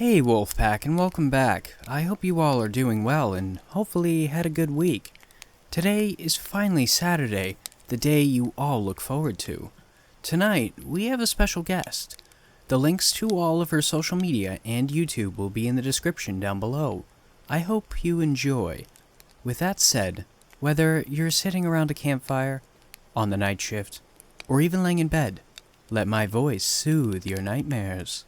Hey Wolfpack, and welcome back. I hope you all are doing well and hopefully had a good week. Today is finally Saturday, the day you all look forward to. Tonight, we have a special guest. The links to all of her social media and YouTube will be in the description down below. I hope you enjoy. With that said, whether you're sitting around a campfire, on the night shift, or even laying in bed, let my voice soothe your nightmares.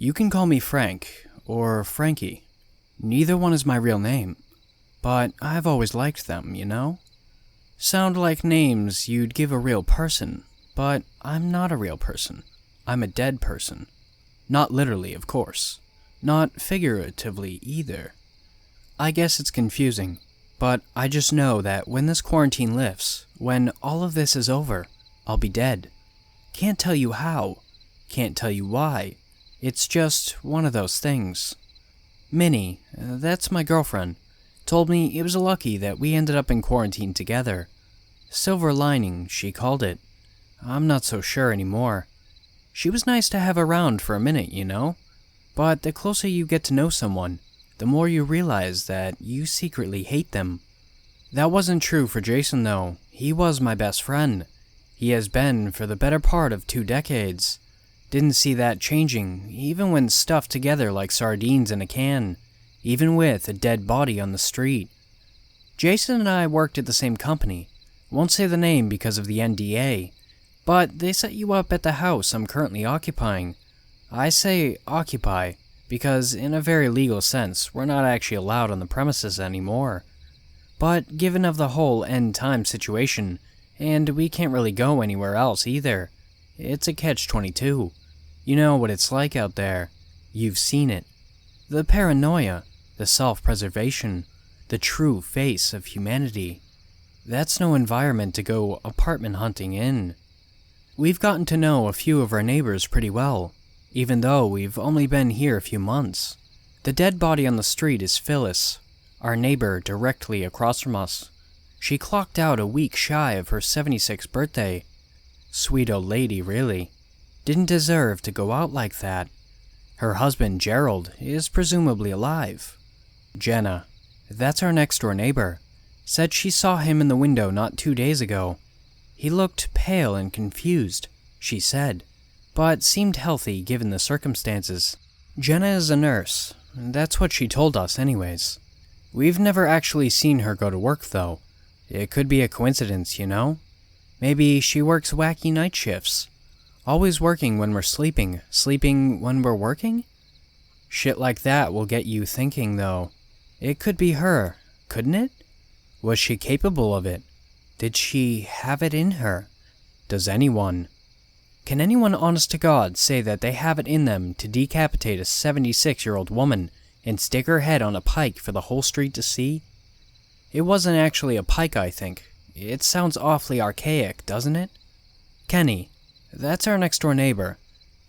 You can call me Frank, or Frankie. Neither one is my real name, but I've always liked them, you know? Sound like names you'd give a real person, but I'm not a real person. I'm a dead person. Not literally, of course. Not figuratively, either. I guess it's confusing, but I just know that when this quarantine lifts, when all of this is over, I'll be dead. Can't tell you how. Can't tell you why. It's just one of those things. Minnie, that's my girlfriend, told me it was lucky that we ended up in quarantine together. Silver lining, she called it. I'm not so sure anymore. She was nice to have around for a minute, you know? But the closer you get to know someone, the more you realize that you secretly hate them. That wasn't true for Jason, though. He was my best friend. He has been for the better part of 2 decades. Didn't see that changing, even when stuffed together like sardines in a can, even with a dead body on the street. Jason and I worked at the same company. Won't say the name because of the NDA, but they set you up at the house I'm currently occupying. I say occupy because in a very legal sense, we're not actually allowed on the premises anymore. But given of the whole end time situation, and we can't really go anywhere else either, it's a catch-22. You know what it's like out there. You've seen it. The paranoia, the self-preservation, the true face of humanity. That's no environment to go apartment hunting in. We've gotten to know a few of our neighbors pretty well, even though we've only been here a few months. The dead body on the street is Phyllis, our neighbor directly across from us. She clocked out a week shy of her 76th birthday. Sweet old lady, really. Didn't deserve to go out like that. Her husband, Gerald, is presumably alive. Jenna, that's our next-door neighbor, said she saw him in the window not 2 days ago. He looked pale and confused, she said, but seemed healthy given the circumstances. Jenna is a nurse. That's what she told us anyways. We've never actually seen her go to work, though. It could be a coincidence, you know? Maybe she works wacky night shifts. Always working when we're sleeping when we're working? Shit like that will get you thinking, though. It could be her, couldn't it? Was she capable of it? Did she have it in her? Does anyone? Can anyone honest to God say that they have it in them to decapitate a 76-year-old woman and stick her head on a pike for the whole street to see? It wasn't actually a pike, I think. It sounds awfully archaic, doesn't it? Kenny, that's our next-door neighbor,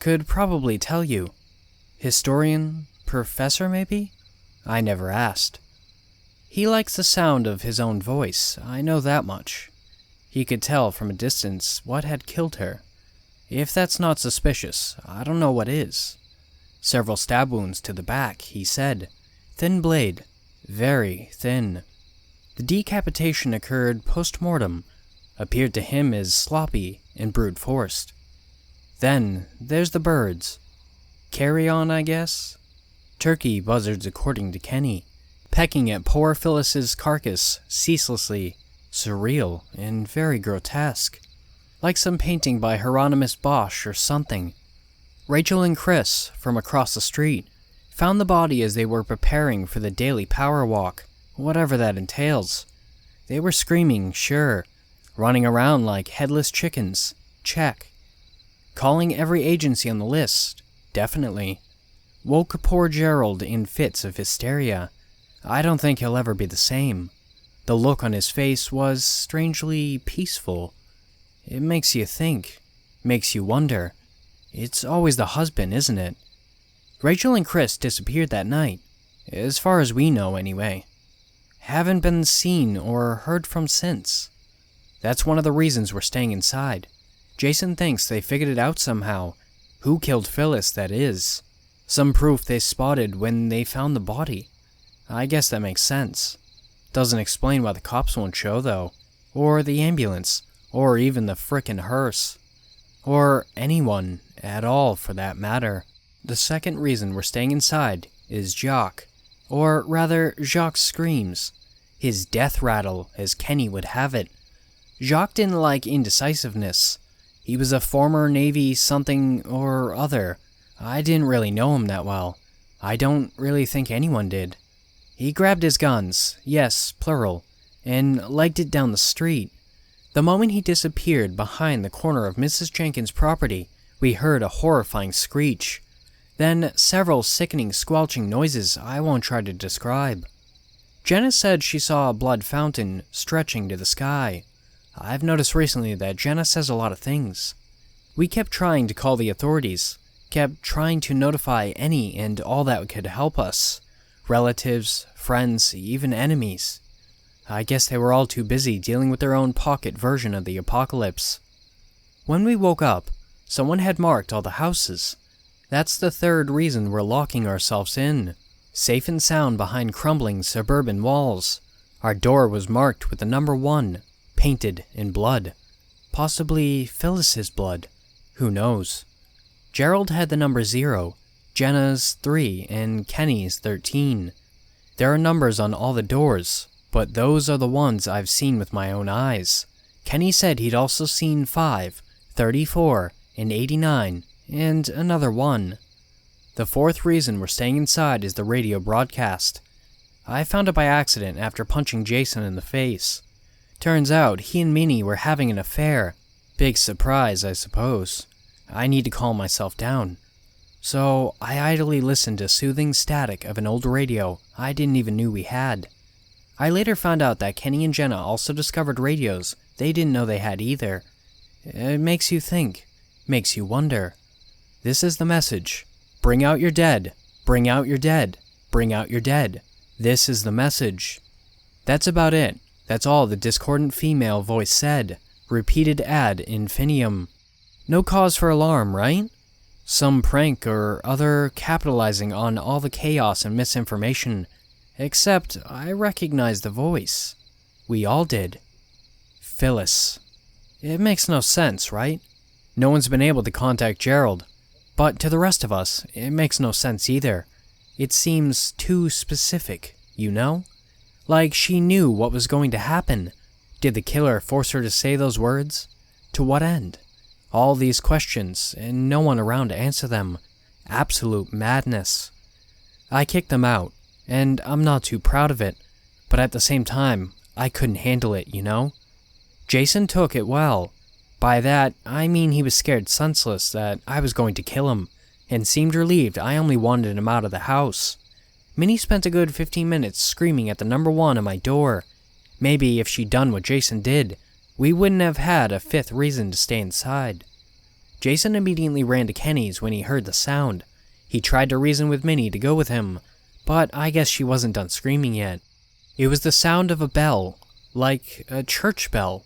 could probably tell you. Historian? Professor, maybe? I never asked. He likes the sound of his own voice, I know that much. He could tell from a distance what had killed her. If that's not suspicious, I don't know what is. Several stab wounds to the back, he said. Thin blade. Very thin. The decapitation occurred post-mortem, appeared to him as sloppy and brute-forced. Then, there's the birds. Carry on, I guess? Turkey buzzards according to Kenny, pecking at poor Phyllis's carcass ceaselessly, surreal and very grotesque, like some painting by Hieronymus Bosch or something. Rachel and Chris, from across the street, found the body as they were preparing for the daily power walk, whatever that entails. They were screaming, sure, running around like headless chickens, check. Calling every agency on the list, definitely. Woke poor Gerald in fits of hysteria. I don't think he'll ever be the same. The look on his face was strangely peaceful. It makes you think, makes you wonder. It's always the husband, isn't it? Rachel and Chris disappeared that night, as far as we know anyway. haven't been seen or heard from since. That's one of the reasons we're staying inside. Jason thinks they figured it out somehow. Who killed Phyllis, that is. Some proof they spotted when they found the body. I guess that makes sense. Doesn't explain why the cops won't show, though. Or the ambulance. Or even the frickin' hearse. Or anyone at all, for that matter. The second reason we're staying inside is Jacques. Or rather, Jacques' screams. His death rattle, as Kenny would have it. Jacques didn't like indecisiveness. He was a former Navy something or other. I didn't really know him that well. I don't really think anyone did. He grabbed his guns, yes, plural, and legged it down the street. The moment he disappeared behind the corner of Mrs. Jenkins' property, we heard a horrifying screech. Then several sickening squelching noises I won't try to describe. Jenna said she saw a blood fountain stretching to the sky. I've noticed recently that Jenna says a lot of things. We kept trying to call the authorities, kept trying to notify any and all that could help us. Relatives, friends, even enemies. I guess they were all too busy dealing with their own pocket version of the apocalypse. When we woke up, someone had marked all the houses. That's the third reason we're locking ourselves in. Safe and sound behind crumbling suburban walls. Our door was marked with the number 1, painted in blood. Possibly Phyllis's blood. Who knows? Gerald had the number 0, Jenna's 3, and Kenny's 13. There are numbers on all the doors, but those are the ones I've seen with my own eyes. Kenny said he'd also seen 5, 34, and 89, and another 1. The fourth reason we're staying inside is the radio broadcast. I found it by accident after punching Jason in the face. Turns out he and Minnie were having an affair. Big surprise, I suppose. I need to calm myself down. So I idly listened to soothing static of an old radio I didn't even know we had. I later found out that Kenny and Jenna also discovered radios they didn't know they had either. It makes you think, makes you wonder. This is the message. Bring out your dead. Bring out your dead. Bring out your dead. This is the message. That's about it. That's all the discordant female voice said, repeated ad infinitum. No cause for alarm, right? Some prank or other capitalizing on all the chaos and misinformation. Except I recognized the voice. We all did. Phyllis. It makes no sense, right? No one's been able to contact Gerald. But to the rest of us, it makes no sense either. It seems too specific, you know? Like she knew what was going to happen. Did the killer force her to say those words? To what end? All these questions, and no one around to answer them. Absolute madness. I kicked them out, and I'm not too proud of it, but at the same time, I couldn't handle it, you know? Jason took it well. By that, I mean he was scared senseless that I was going to kill him, and seemed relieved I only wanted him out of the house. Minnie spent a good 15 minutes screaming at the number 1 on my door. Maybe if she'd done what Jason did, we wouldn't have had a fifth reason to stay inside. Jason immediately ran to Kenny's when he heard the sound. He tried to reason with Minnie to go with him, but I guess she wasn't done screaming yet. It was the sound of a bell, like a church bell,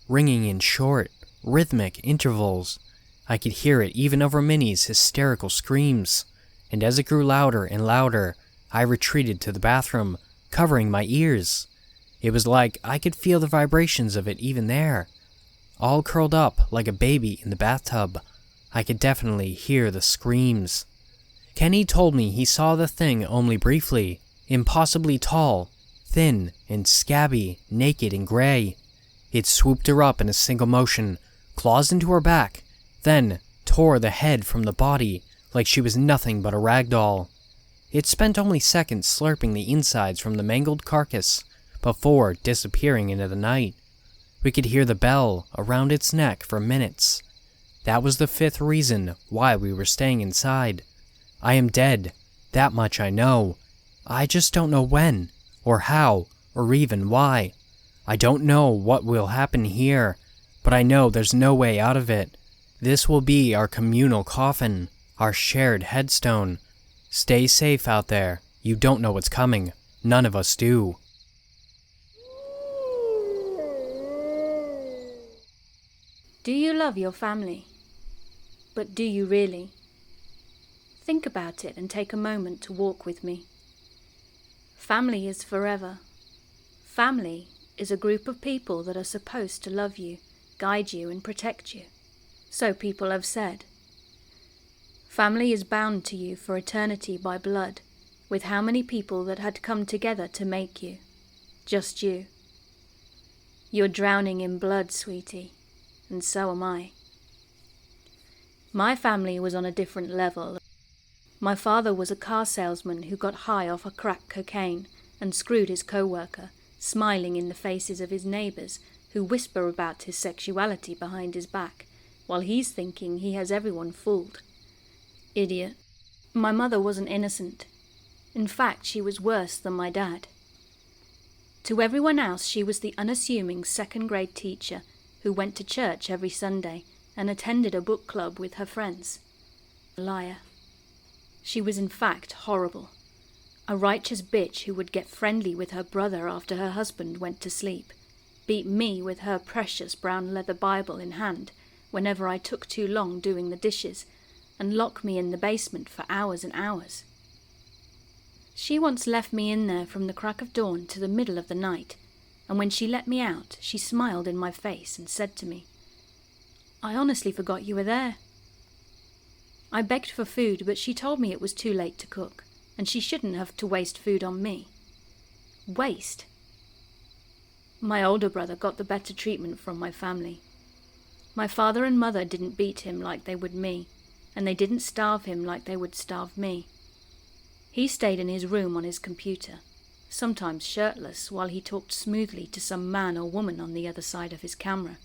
ringing in short, rhythmic intervals. I could hear it even over Minnie's hysterical screams, and as it grew louder and louder, I retreated to the bathroom, covering my ears. It was like I could feel the vibrations of it even there. All curled up like a baby in the bathtub. I could definitely hear the screams. Kenny told me he saw the thing only briefly, impossibly tall, thin and scabby, naked and gray. It swooped her up in a single motion, claws into her back, then tore the head from the body like she was nothing but a rag doll. It spent only seconds slurping the insides from the mangled carcass before disappearing into the night. We could hear the bell around its neck for minutes. That was the fifth reason why we were staying inside. I am dead, that much I know. I just don't know when, or how, or even why. I don't know what will happen here, but I know there's no way out of it. This will be our communal coffin, our shared headstone. Stay safe out there. You don't know what's coming. None of us do. Do you love your family? But do you really? Think about it and take a moment to walk with me. Family is forever. Family is a group of people that are supposed to love you, guide you, and protect you. So people have said. Family is bound to you for eternity by blood, with how many people that had come together to make you. Just you. You're drowning in blood, sweetie, and so am I. My family was on a different level. My father was a car salesman who got high off a crack cocaine and screwed his co-worker, smiling in the faces of his neighbours who whisper about his sexuality behind his back, while he's thinking he has everyone fooled. Idiot. My mother wasn't innocent. In fact, she was worse than my dad. To everyone else, she was the unassuming second-grade teacher who went to church every Sunday and attended a book club with her friends. Liar. She was in fact horrible. A righteous bitch who would get friendly with her brother after her husband went to sleep, beat me with her precious brown leather Bible in hand whenever I took too long doing the dishes, and lock me in the basement for hours and hours. She once left me in there from the crack of dawn to the middle of the night, and when she let me out, she smiled in my face and said to me, "I honestly forgot you were there." I begged for food, but she told me it was too late to cook, and she shouldn't have to waste food on me. Waste? My older brother got the better treatment from my family. My father and mother didn't beat him like they would me, and they didn't starve him like they would starve me. He stayed in his room on his computer, sometimes shirtless, while he talked smoothly to some man or woman on the other side of his camera.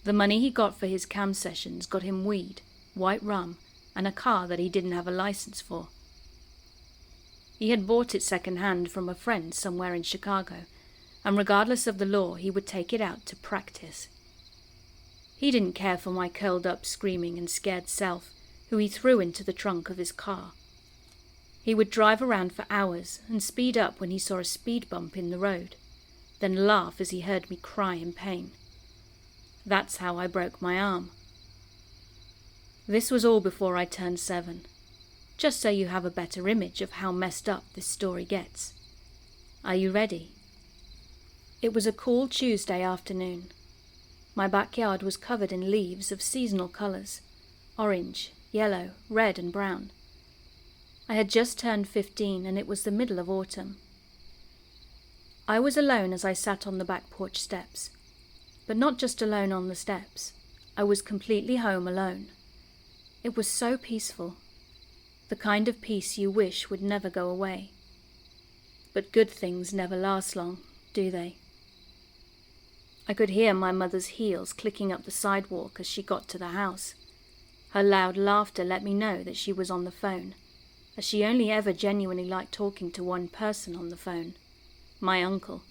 The money he got for his cam sessions got him weed, white rum, and a car that he didn't have a license for. He had bought it second-hand from a friend somewhere in Chicago, and regardless of the law, he would take it out to practice. He didn't care for my curled-up, screaming and scared self, who he threw into the trunk of his car. He would drive around for hours and speed up when he saw a speed bump in the road, then laugh as he heard me cry in pain. That's how I broke my arm. This was all before I turned 7, just so you have a better image of how messed up this story gets. Are you ready? It was a cool Tuesday afternoon. My backyard was covered in leaves of seasonal colours, orange, yellow, red and brown. I had just turned 15 and it was the middle of autumn. I was alone as I sat on the back porch steps, but not just alone on the steps. I was completely home alone. It was so peaceful, the kind of peace you wish would never go away. But good things never last long, do they? I could hear my mother's heels clicking up the sidewalk as she got to the house. Her loud laughter let me know that she was on the phone, as she only ever genuinely liked talking to one person on the phone, my uncle.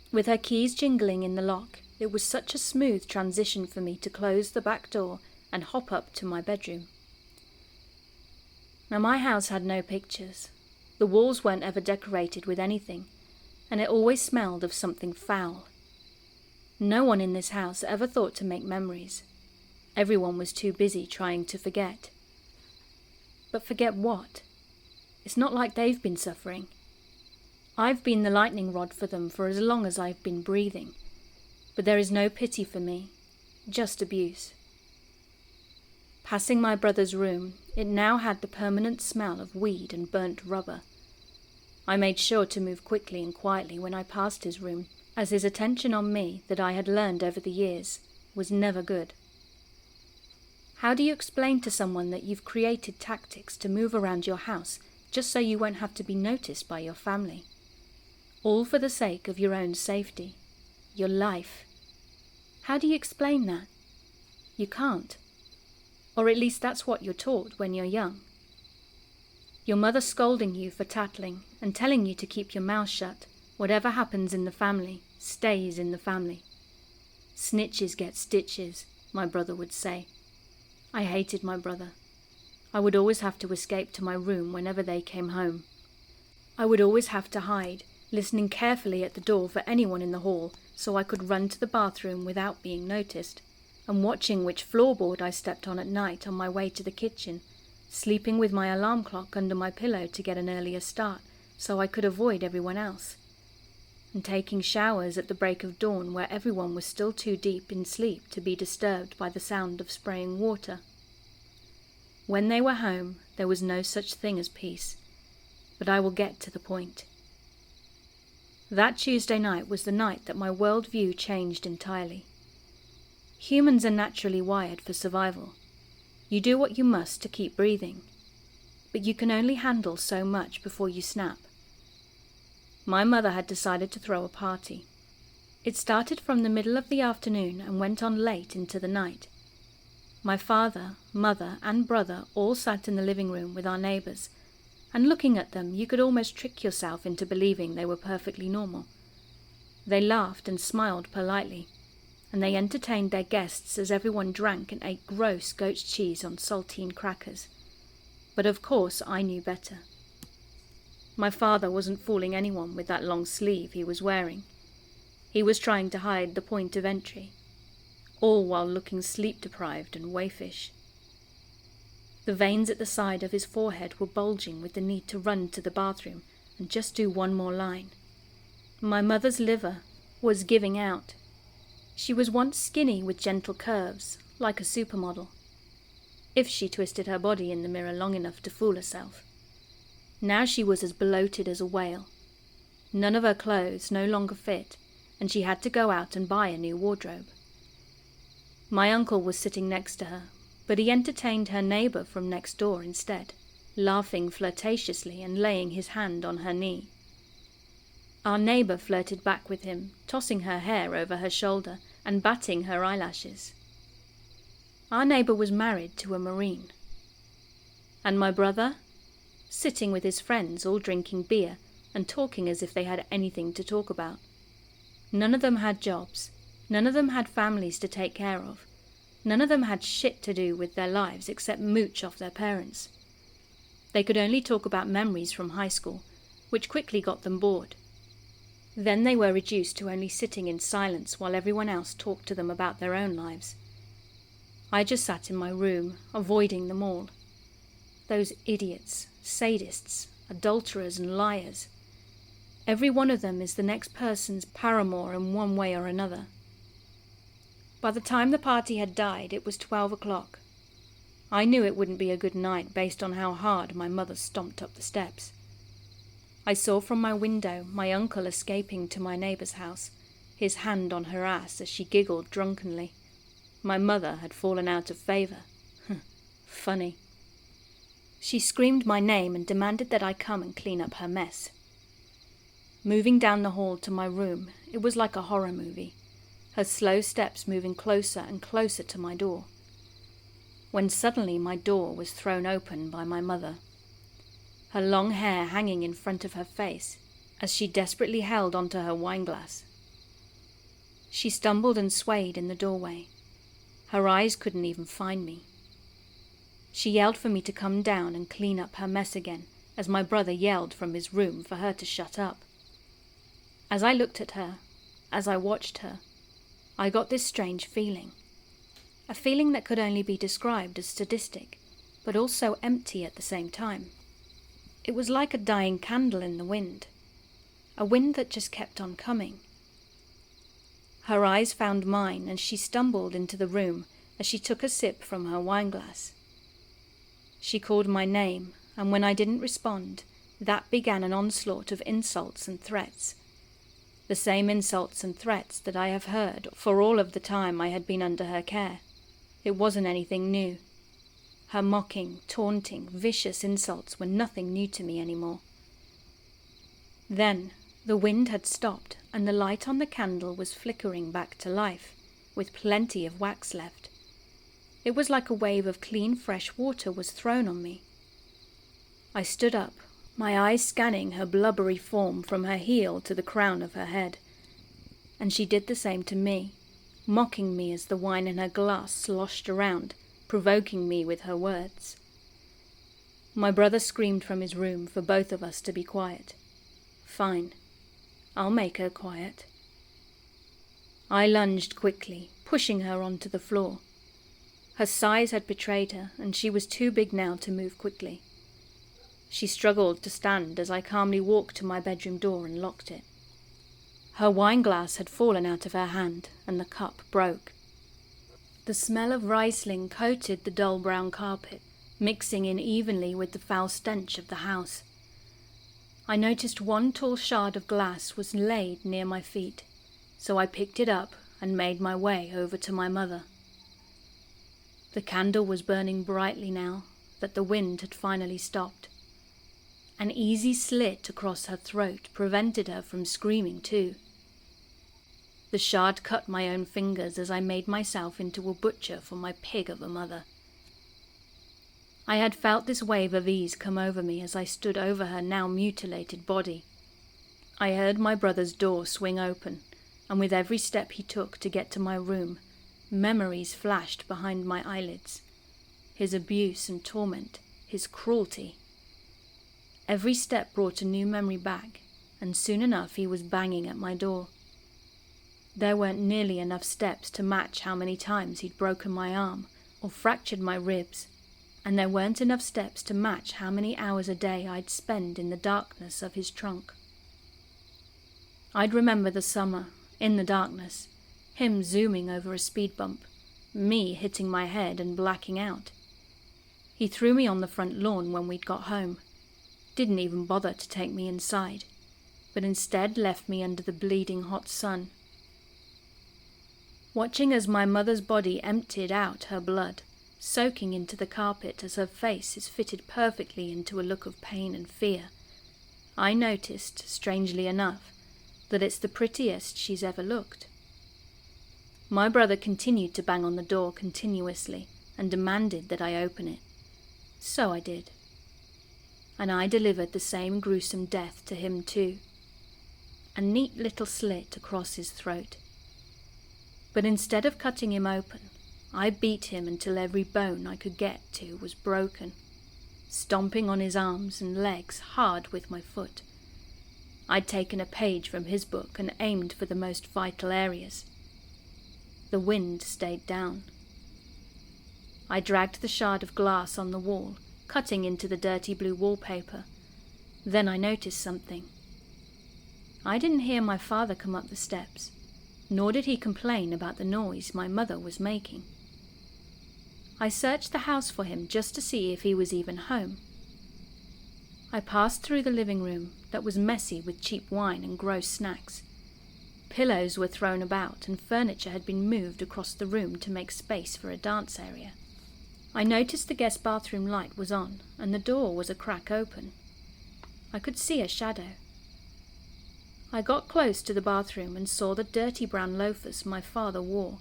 With her keys jingling in the lock, it was such a smooth transition for me to close the back door and hop up to my bedroom. Now my house had no pictures. The walls weren't ever decorated with anything, and it always smelled of something foul. No one in this house ever thought to make memories. Everyone was too busy trying to forget. But forget what? It's not like they've been suffering. I've been the lightning rod for them for as long as I've been breathing. But there is no pity for me, just abuse. Passing my brother's room, it now had the permanent smell of weed and burnt rubber. I made sure to move quickly and quietly when I passed his room, as his attention on me, that I had learned over the years, was never good. How do you explain to someone that you've created tactics to move around your house just so you won't have to be noticed by your family? All for the sake of your own safety, your life. How do you explain that? You can't. Or at least that's what you're taught when you're young. Your mother scolding you for tattling and telling you to keep your mouth shut. Whatever happens in the family stays in the family. Snitches get stitches, my brother would say. I hated my brother. I would always have to escape to my room whenever they came home. I would always have to hide, listening carefully at the door for anyone in the hall so I could run to the bathroom without being noticed, and watching which floorboard I stepped on at night on my way to the kitchen, sleeping with my alarm clock under my pillow to get an earlier start so I could avoid everyone else, and taking showers at the break of dawn where everyone was still too deep in sleep to be disturbed by the sound of spraying water. When they were home, there was no such thing as peace, but I will get to the point. That Tuesday night was the night that my worldview changed entirely. Humans are naturally wired for survival. You do what you must to keep breathing, but you can only handle so much before you snap. My mother had decided to throw a party. It started from the middle of the afternoon and went on late into the night. My father, mother, and brother all sat in the living room with our neighbours, and looking at them you could almost trick yourself into believing they were perfectly normal. They laughed and smiled politely, and they entertained their guests as everyone drank and ate gross goat's cheese on saltine crackers. But of course I knew better. My father wasn't fooling anyone with that long sleeve he was wearing. He was trying to hide the point of entry, all while looking sleep-deprived and waifish. The veins at the side of his forehead were bulging with the need to run to the bathroom and just do one more line. My mother's liver was giving out. She was once skinny with gentle curves, like a supermodel, if she twisted her body in the mirror long enough to fool herself. Now she was as bloated as a whale. None of her clothes no longer fit, and she had to go out and buy a new wardrobe. My uncle was sitting next to her, but he entertained her neighbour from next door instead, laughing flirtatiously and laying his hand on her knee. Our neighbour flirted back with him, tossing her hair over her shoulder and batting her eyelashes. Our neighbour was married to a Marine. And my brother? Sitting with his friends, all drinking beer and talking as if they had anything to talk about. None of them had jobs. None of them had families to take care of. None of them had shit to do with their lives except mooch off their parents. They could only talk about memories from high school, which quickly got them bored. Then they were reduced to only sitting in silence while everyone else talked to them about their own lives. I just sat in my room, avoiding them all. Those idiots, sadists, adulterers and liars. Every one of them is the next person's paramour in one way or another. By the time the party had died, it was 12 o'clock. I knew it wouldn't be a good night based on how hard my mother stomped up the steps. I saw from my window my uncle escaping to my neighbour's house, his hand on her ass as she giggled drunkenly. My mother had fallen out of favour. Funny. She screamed my name and demanded that I come and clean up her mess. Moving down the hall to my room, it was like a horror movie, her slow steps moving closer and closer to my door. When suddenly my door was thrown open by my mother, her long hair hanging in front of her face as she desperately held onto her wineglass. She stumbled and swayed in the doorway. Her eyes couldn't even find me. She yelled for me to come down and clean up her mess again, as my brother yelled from his room for her to shut up. As I looked at her, as I watched her, I got this strange feeling. A feeling that could only be described as sadistic, but also empty at the same time. It was like a dying candle in the wind, a wind that just kept on coming. Her eyes found mine, and she stumbled into the room as she took a sip from her wineglass. She called my name, and when I didn't respond, that began an onslaught of insults and threats. The same insults and threats that I have heard for all of the time I had been under her care. It wasn't anything new. Her mocking, taunting, vicious insults were nothing new to me anymore. Then, the wind had stopped, and the light on the candle was flickering back to life, with plenty of wax left. It was like a wave of clean, fresh water was thrown on me. I stood up, my eyes scanning her blubbery form from her heel to the crown of her head. And she did the same to me, mocking me as the wine in her glass sloshed around, provoking me with her words. My brother screamed from his room for both of us to be quiet. Fine. I'll make her quiet. I lunged quickly, pushing her onto the floor. Her size had betrayed her, and she was too big now to move quickly. She struggled to stand as I calmly walked to my bedroom door and locked it. Her wine glass had fallen out of her hand, and the cup broke. The smell of Riesling coated the dull brown carpet, mixing in evenly with the foul stench of the house. I noticed one tall shard of glass was laid near my feet, so I picked it up and made my way over to my mother. The candle was burning brightly now that the wind had finally stopped. An easy slit across her throat prevented her from screaming too. The shard cut my own fingers as I made myself into a butcher for my pig of a mother. I had felt this wave of ease come over me as I stood over her now mutilated body. I heard my brother's door swing open, and with every step he took to get to my room, memories flashed behind my eyelids. His abuse and torment, his cruelty. Every step brought a new memory back, and soon enough he was banging at my door. There weren't nearly enough steps to match how many times he'd broken my arm or fractured my ribs, and there weren't enough steps to match how many hours a day I'd spend in the darkness of his trunk. I'd remember the summer, in the darkness, him zooming over a speed bump, me hitting my head and blacking out. He threw me on the front lawn when we'd got home, didn't even bother to take me inside, but instead left me under the bleeding hot sun. Watching as my mother's body emptied out her blood, soaking into the carpet as her face is fitted perfectly into a look of pain and fear, I noticed, strangely enough, that it's the prettiest she's ever looked. My brother continued to bang on the door continuously and demanded that I open it. So I did. And I delivered the same gruesome death to him too. A neat little slit across his throat. But instead of cutting him open, I beat him until every bone I could get to was broken, stomping on his arms and legs hard with my foot. I'd taken a page from his book and aimed for the most vital areas. The wind stayed down. I dragged the shard of glass on the wall, cutting into the dirty blue wallpaper. Then I noticed something. I didn't hear my father come up the steps, nor did he complain about the noise my mother was making. I searched the house for him just to see if he was even home. I passed through the living room that was messy with cheap wine and gross snacks. Pillows were thrown about and furniture had been moved across the room to make space for a dance area. I noticed the guest bathroom light was on and the door was a crack open. I could see a shadow. I got close to the bathroom and saw the dirty brown loafers my father wore,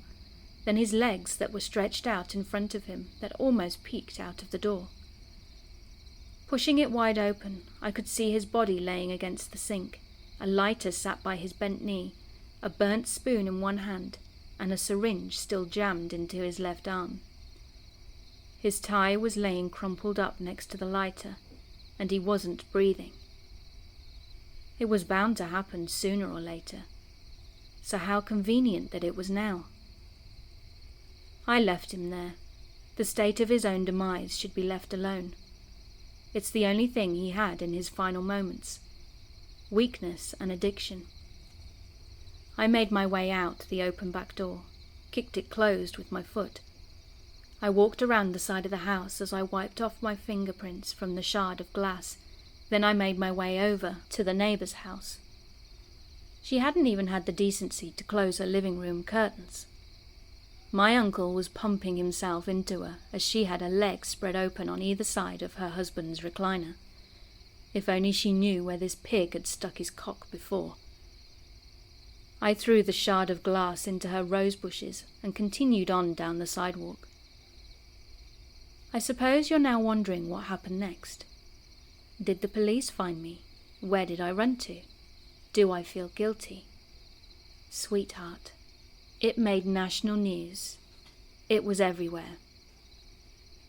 then his legs that were stretched out in front of him that almost peeked out of the door. Pushing it wide open, I could see his body laying against the sink, a lighter sat by his bent knee, a burnt spoon in one hand, and a syringe still jammed into his left arm. His tie was laying crumpled up next to the lighter, and he wasn't breathing. It was bound to happen sooner or later, so how convenient that it was now. I left him there. The state of his own demise should be left alone. It's the only thing he had in his final moments. Weakness and addiction. I made my way out the open back door, kicked it closed with my foot. I walked around the side of the house as I wiped off my fingerprints from the shard of glass. Then I made my way over to the neighbour's house. She hadn't even had the decency to close her living room curtains. My uncle was pumping himself into her as she had her legs spread open on either side of her husband's recliner. If only she knew where this pig had stuck his cock before. I threw the shard of glass into her rose bushes and continued on down the sidewalk. I suppose you're now wondering what happened next. Did the police find me? Where did I run to? Do I feel guilty? Sweetheart, it made national news. It was everywhere.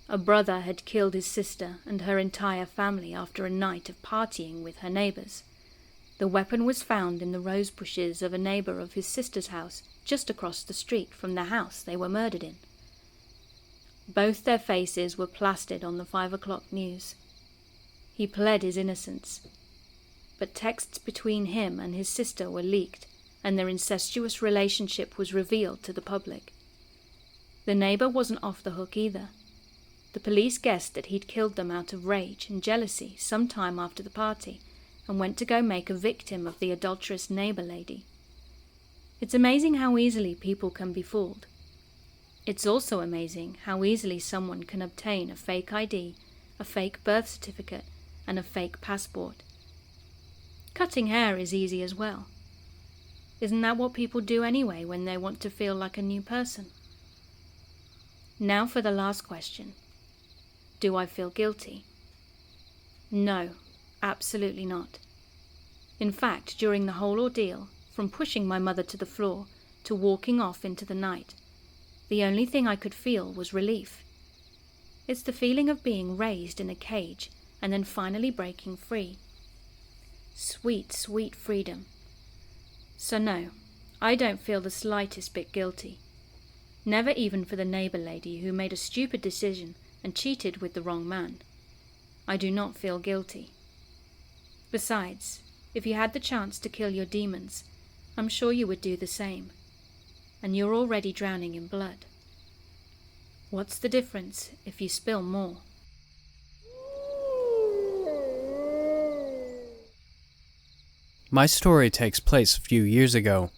A brother had killed his sister and her entire family after a night of partying with her neighbours. The weapon was found in the rose bushes of a neighbor of his sister's house just across the street from the house they were murdered in. Both their faces were plastered on the 5 o'clock news. He pled his innocence, but texts between him and his sister were leaked, and their incestuous relationship was revealed to the public. The neighbor wasn't off the hook either. The police guessed that he'd killed them out of rage and jealousy some time after the party, and went to go make a victim of the adulterous neighbor lady. It's amazing how easily people can be fooled. It's also amazing how easily someone can obtain a fake ID, a fake birth certificate, and a fake passport. Cutting hair is easy as well. Isn't that what people do anyway when they want to feel like a new person? Now for the last question. Do I feel guilty? No, absolutely not. In fact, during the whole ordeal, from pushing my mother to the floor to walking off into the night, the only thing I could feel was relief. It's the feeling of being raised in a cage and then finally breaking free. Sweet, sweet freedom. So no, I don't feel the slightest bit guilty. Never even for the neighbor lady who made a stupid decision and cheated with the wrong man. I do not feel guilty. Besides, if you had the chance to kill your demons, I'm sure you would do the same. And you're already drowning in blood. What's the difference if you spill more? My story takes place a few years ago.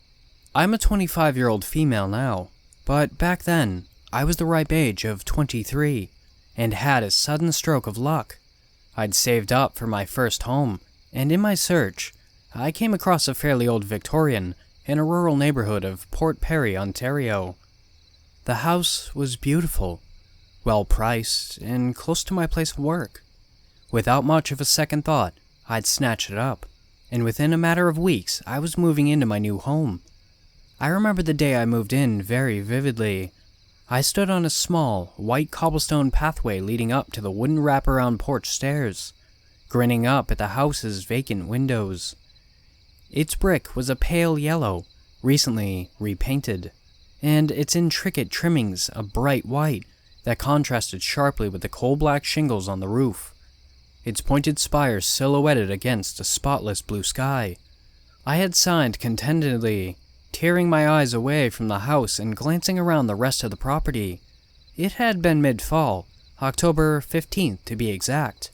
I'm a 25-year-old female now, but back then, I was the ripe age of 23, and had a sudden stroke of luck. I'd saved up for my first home, and in my search, I came across a fairly old Victorian in a rural neighborhood of Port Perry, Ontario. The house was beautiful, well-priced, and close to my place of work. Without much of a second thought, I'd snatched it up, and within a matter of weeks, I was moving into my new home. I remember the day I moved in very vividly. I stood on a small, white cobblestone pathway leading up to the wooden wraparound porch stairs, grinning up at the house's vacant windows. Its brick was a pale yellow, recently repainted, and its intricate trimmings a bright white that contrasted sharply with the coal-black shingles on the roof, its pointed spires silhouetted against a spotless blue sky. I had signed contentedly, tearing my eyes away from the house and glancing around the rest of the property. It had been mid-fall, October 15th to be exact.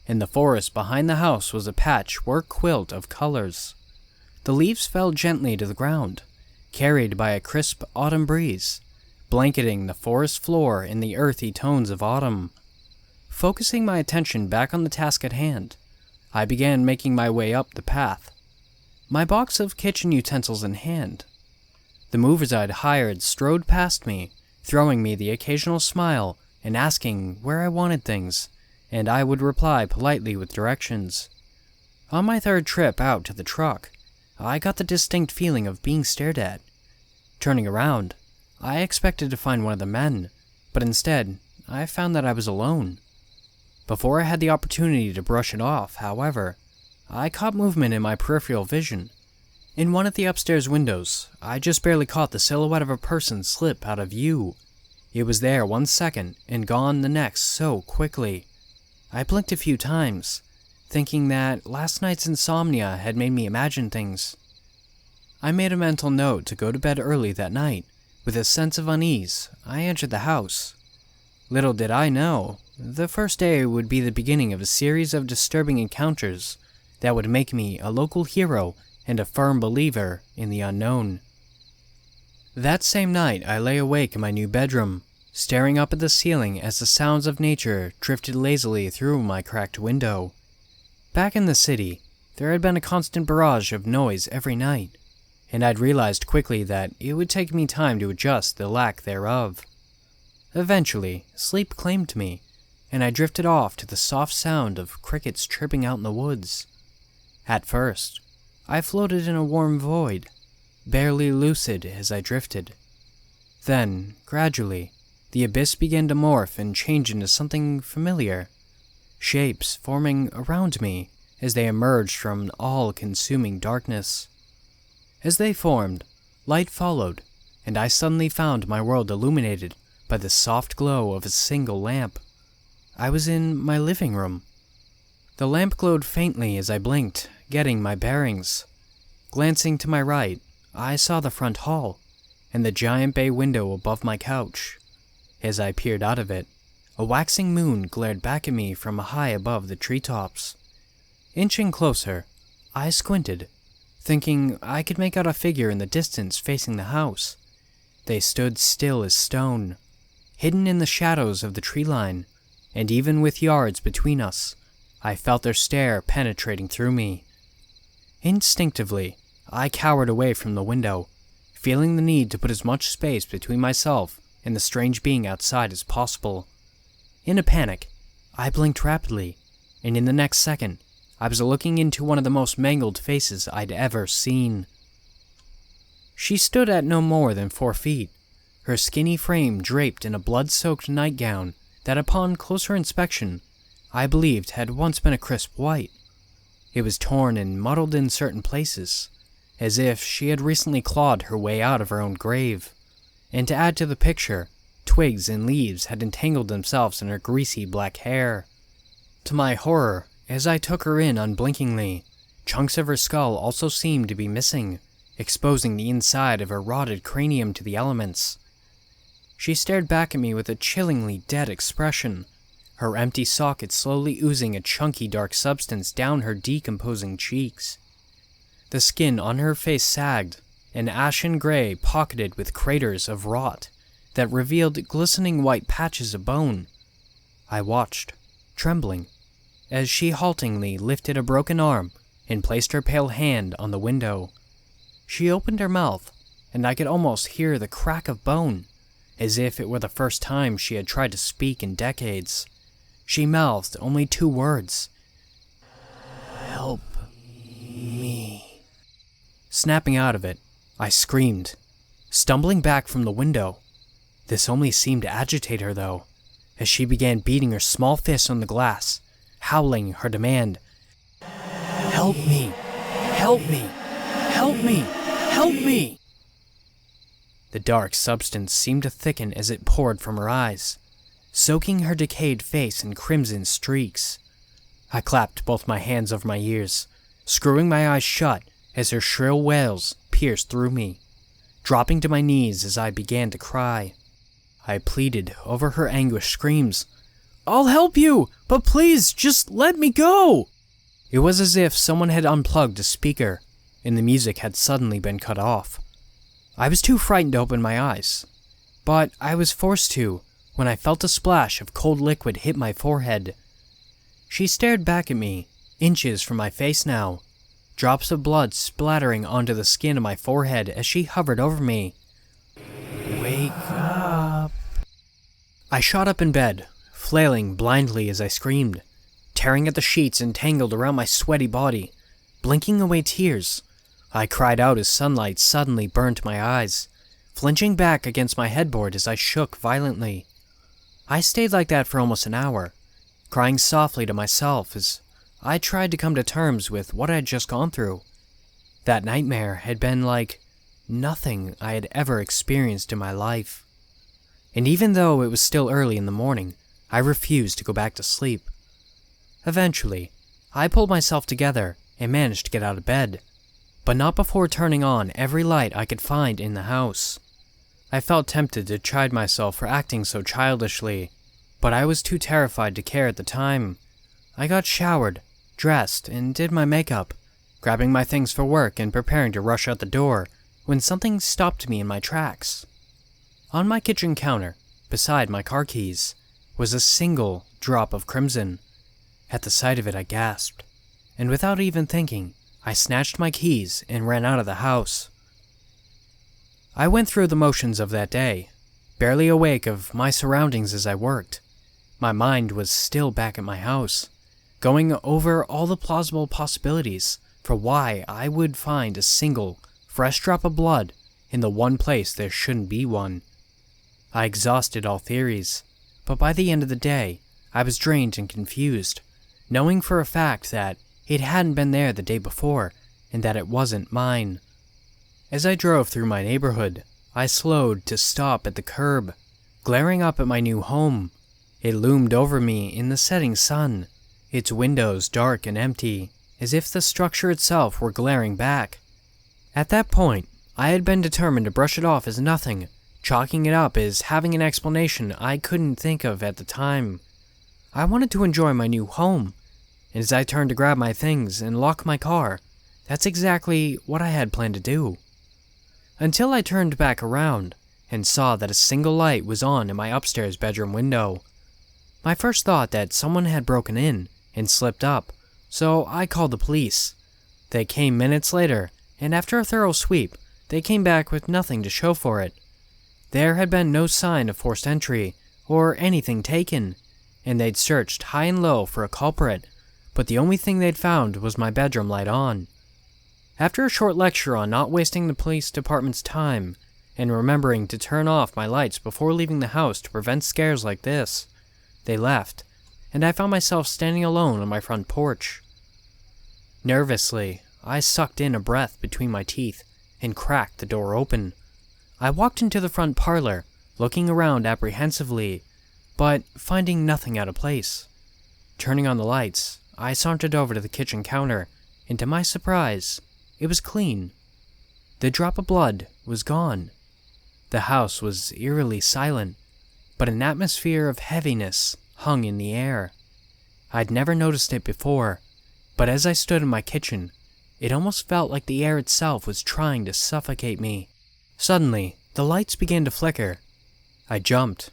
In the forest behind the house was a patchwork quilt of colors. The leaves fell gently to the ground, carried by a crisp autumn breeze, blanketing the forest floor in the earthy tones of autumn. Focusing my attention back on the task at hand, I began making my way up the path, my box of kitchen utensils in hand. The movers I'd hired strode past me, throwing me the occasional smile and asking where I wanted things, and I would reply politely with directions. On my third trip out to the truck, I got the distinct feeling of being stared at. Turning around, I expected to find one of the men, but instead, I found that I was alone. Before I had the opportunity to brush it off, however, I caught movement in my peripheral vision. In one of the upstairs windows, I just barely caught the silhouette of a person slip out of view. It was there 1 second and gone the next so quickly. I blinked a few times, thinking that last night's insomnia had made me imagine things. I made a mental note to go to bed early that night. With a sense of unease, I entered the house. Little did I know, the first day would be the beginning of a series of disturbing encounters that would make me a local hero and a firm believer in the unknown. That same night, I lay awake in my new bedroom, staring up at the ceiling as the sounds of nature drifted lazily through my cracked window. Back in the city, there had been a constant barrage of noise every night, and I'd realized quickly that it would take me time to adjust the lack thereof. Eventually, sleep claimed me, and I drifted off to the soft sound of crickets chirping out in the woods. At first, I floated in a warm void, barely lucid as I drifted. Then, gradually, the abyss began to morph and change into something familiar, shapes forming around me as they emerged from an all-consuming darkness. As they formed, light followed, and I suddenly found my world illuminated by the soft glow of a single lamp. I was in my living room. The lamp glowed faintly as I blinked, getting my bearings. Glancing to my right, I saw the front hall, and the giant bay window above my couch. As I peered out of it, a waxing moon glared back at me from high above the treetops. Inching closer, I squinted, thinking I could make out a figure in the distance facing the house. They stood still as stone, hidden in the shadows of the tree line, and even with yards between us, I felt their stare penetrating through me. Instinctively, I cowered away from the window, feeling the need to put as much space between myself and the strange being outside as possible. In a panic, I blinked rapidly, and in the next second, I was looking into one of the most mangled faces I'd ever seen. She stood at no more than 4 feet, her skinny frame draped in a blood-soaked nightgown that upon closer inspection, I believed had once been a crisp white. It was torn and muddled in certain places, as if she had recently clawed her way out of her own grave. And to add to the picture, twigs and leaves had entangled themselves in her greasy black hair. To my horror, as I took her in unblinkingly, chunks of her skull also seemed to be missing, exposing the inside of her rotted cranium to the elements. She stared back at me with a chillingly dead expression, her empty socket slowly oozing a chunky dark substance down her decomposing cheeks. The skin on her face sagged, an ashen gray pocketed with craters of rot that revealed glistening white patches of bone. I watched, trembling, as she haltingly lifted a broken arm and placed her pale hand on the window. She opened her mouth, and I could almost hear the crack of bone, as if it were the first time she had tried to speak in decades. She mouthed only 2 words. "Help me." Snapping out of it, I screamed, stumbling back from the window. This only seemed to agitate her, though, as she began beating her small fist on the glass, howling her demand. "Help me! Help me! Help me! Help me!" The dark substance seemed to thicken as it poured from her eyes, soaking her decayed face in crimson streaks. I clapped both my hands over my ears, screwing my eyes shut as her shrill wails pierced through me, dropping to my knees as I began to cry. I pleaded over her anguished screams. "I'll help you, but please, just let me go!" It was as if someone had unplugged a speaker, and the music had suddenly been cut off. I was too frightened to open my eyes, but I was forced to when I felt a splash of cold liquid hit my forehead. She stared back at me, inches from my face now, drops of blood splattering onto the skin of my forehead as she hovered over me. "Wake up." I shot up in bed, flailing blindly as I screamed, tearing at the sheets entangled around my sweaty body, blinking away tears. I cried out as sunlight suddenly burned my eyes, flinching back against my headboard as I shook violently. I stayed like that for almost an hour, crying softly to myself as I tried to come to terms with what I had just gone through. That nightmare had been like nothing I had ever experienced in my life. And even though it was still early in the morning, I refused to go back to sleep. Eventually, I pulled myself together and managed to get out of bed, but not before turning on every light I could find in the house. I felt tempted to chide myself for acting so childishly, but I was too terrified to care at the time. I got showered, dressed, and did my makeup, grabbing my things for work and preparing to rush out the door when something stopped me in my tracks. On my kitchen counter, beside my car keys, was a single drop of crimson. At the sight of it, I gasped, and without even thinking, I snatched my keys and ran out of the house. I went through the motions of that day, barely awake of my surroundings as I worked. My mind was still back at my house, going over all the plausible possibilities for why I would find a single, fresh drop of blood in the one place there shouldn't be one. I exhausted all theories, but by the end of the day, I was drained and confused, knowing for a fact that it hadn't been there the day before, and that it wasn't mine. As I drove through my neighborhood, I slowed to stop at the curb, glaring up at my new home. It loomed over me in the setting sun, its windows dark and empty, as if the structure itself were glaring back. At that point, I had been determined to brush it off as nothing, chalking it up as having an explanation I couldn't think of at the time. I wanted to enjoy my new home, and as I turned to grab my things and lock my car, that's exactly what I had planned to do. Until I turned back around and saw that a single light was on in my upstairs bedroom window. My first thought that someone had broken in and slipped up, so I called the police. They came minutes later, and after a thorough sweep, they came back with nothing to show for it. There had been no sign of forced entry or anything taken, and they'd searched high and low for a culprit, but the only thing they'd found was my bedroom light on. After a short lecture on not wasting the police department's time and remembering to turn off my lights before leaving the house to prevent scares like this, they left, and I found myself standing alone on my front porch. Nervously, I sucked in a breath between my teeth and cracked the door open. I walked into the front parlor, looking around apprehensively, but finding nothing out of place. Turning on the lights, I sauntered over to the kitchen counter, and to my surprise, it was clean. The drop of blood was gone. The house was eerily silent, but an atmosphere of heaviness hung in the air. I'd never noticed it before, but as I stood in my kitchen, it almost felt like the air itself was trying to suffocate me. Suddenly, the lights began to flicker. I jumped.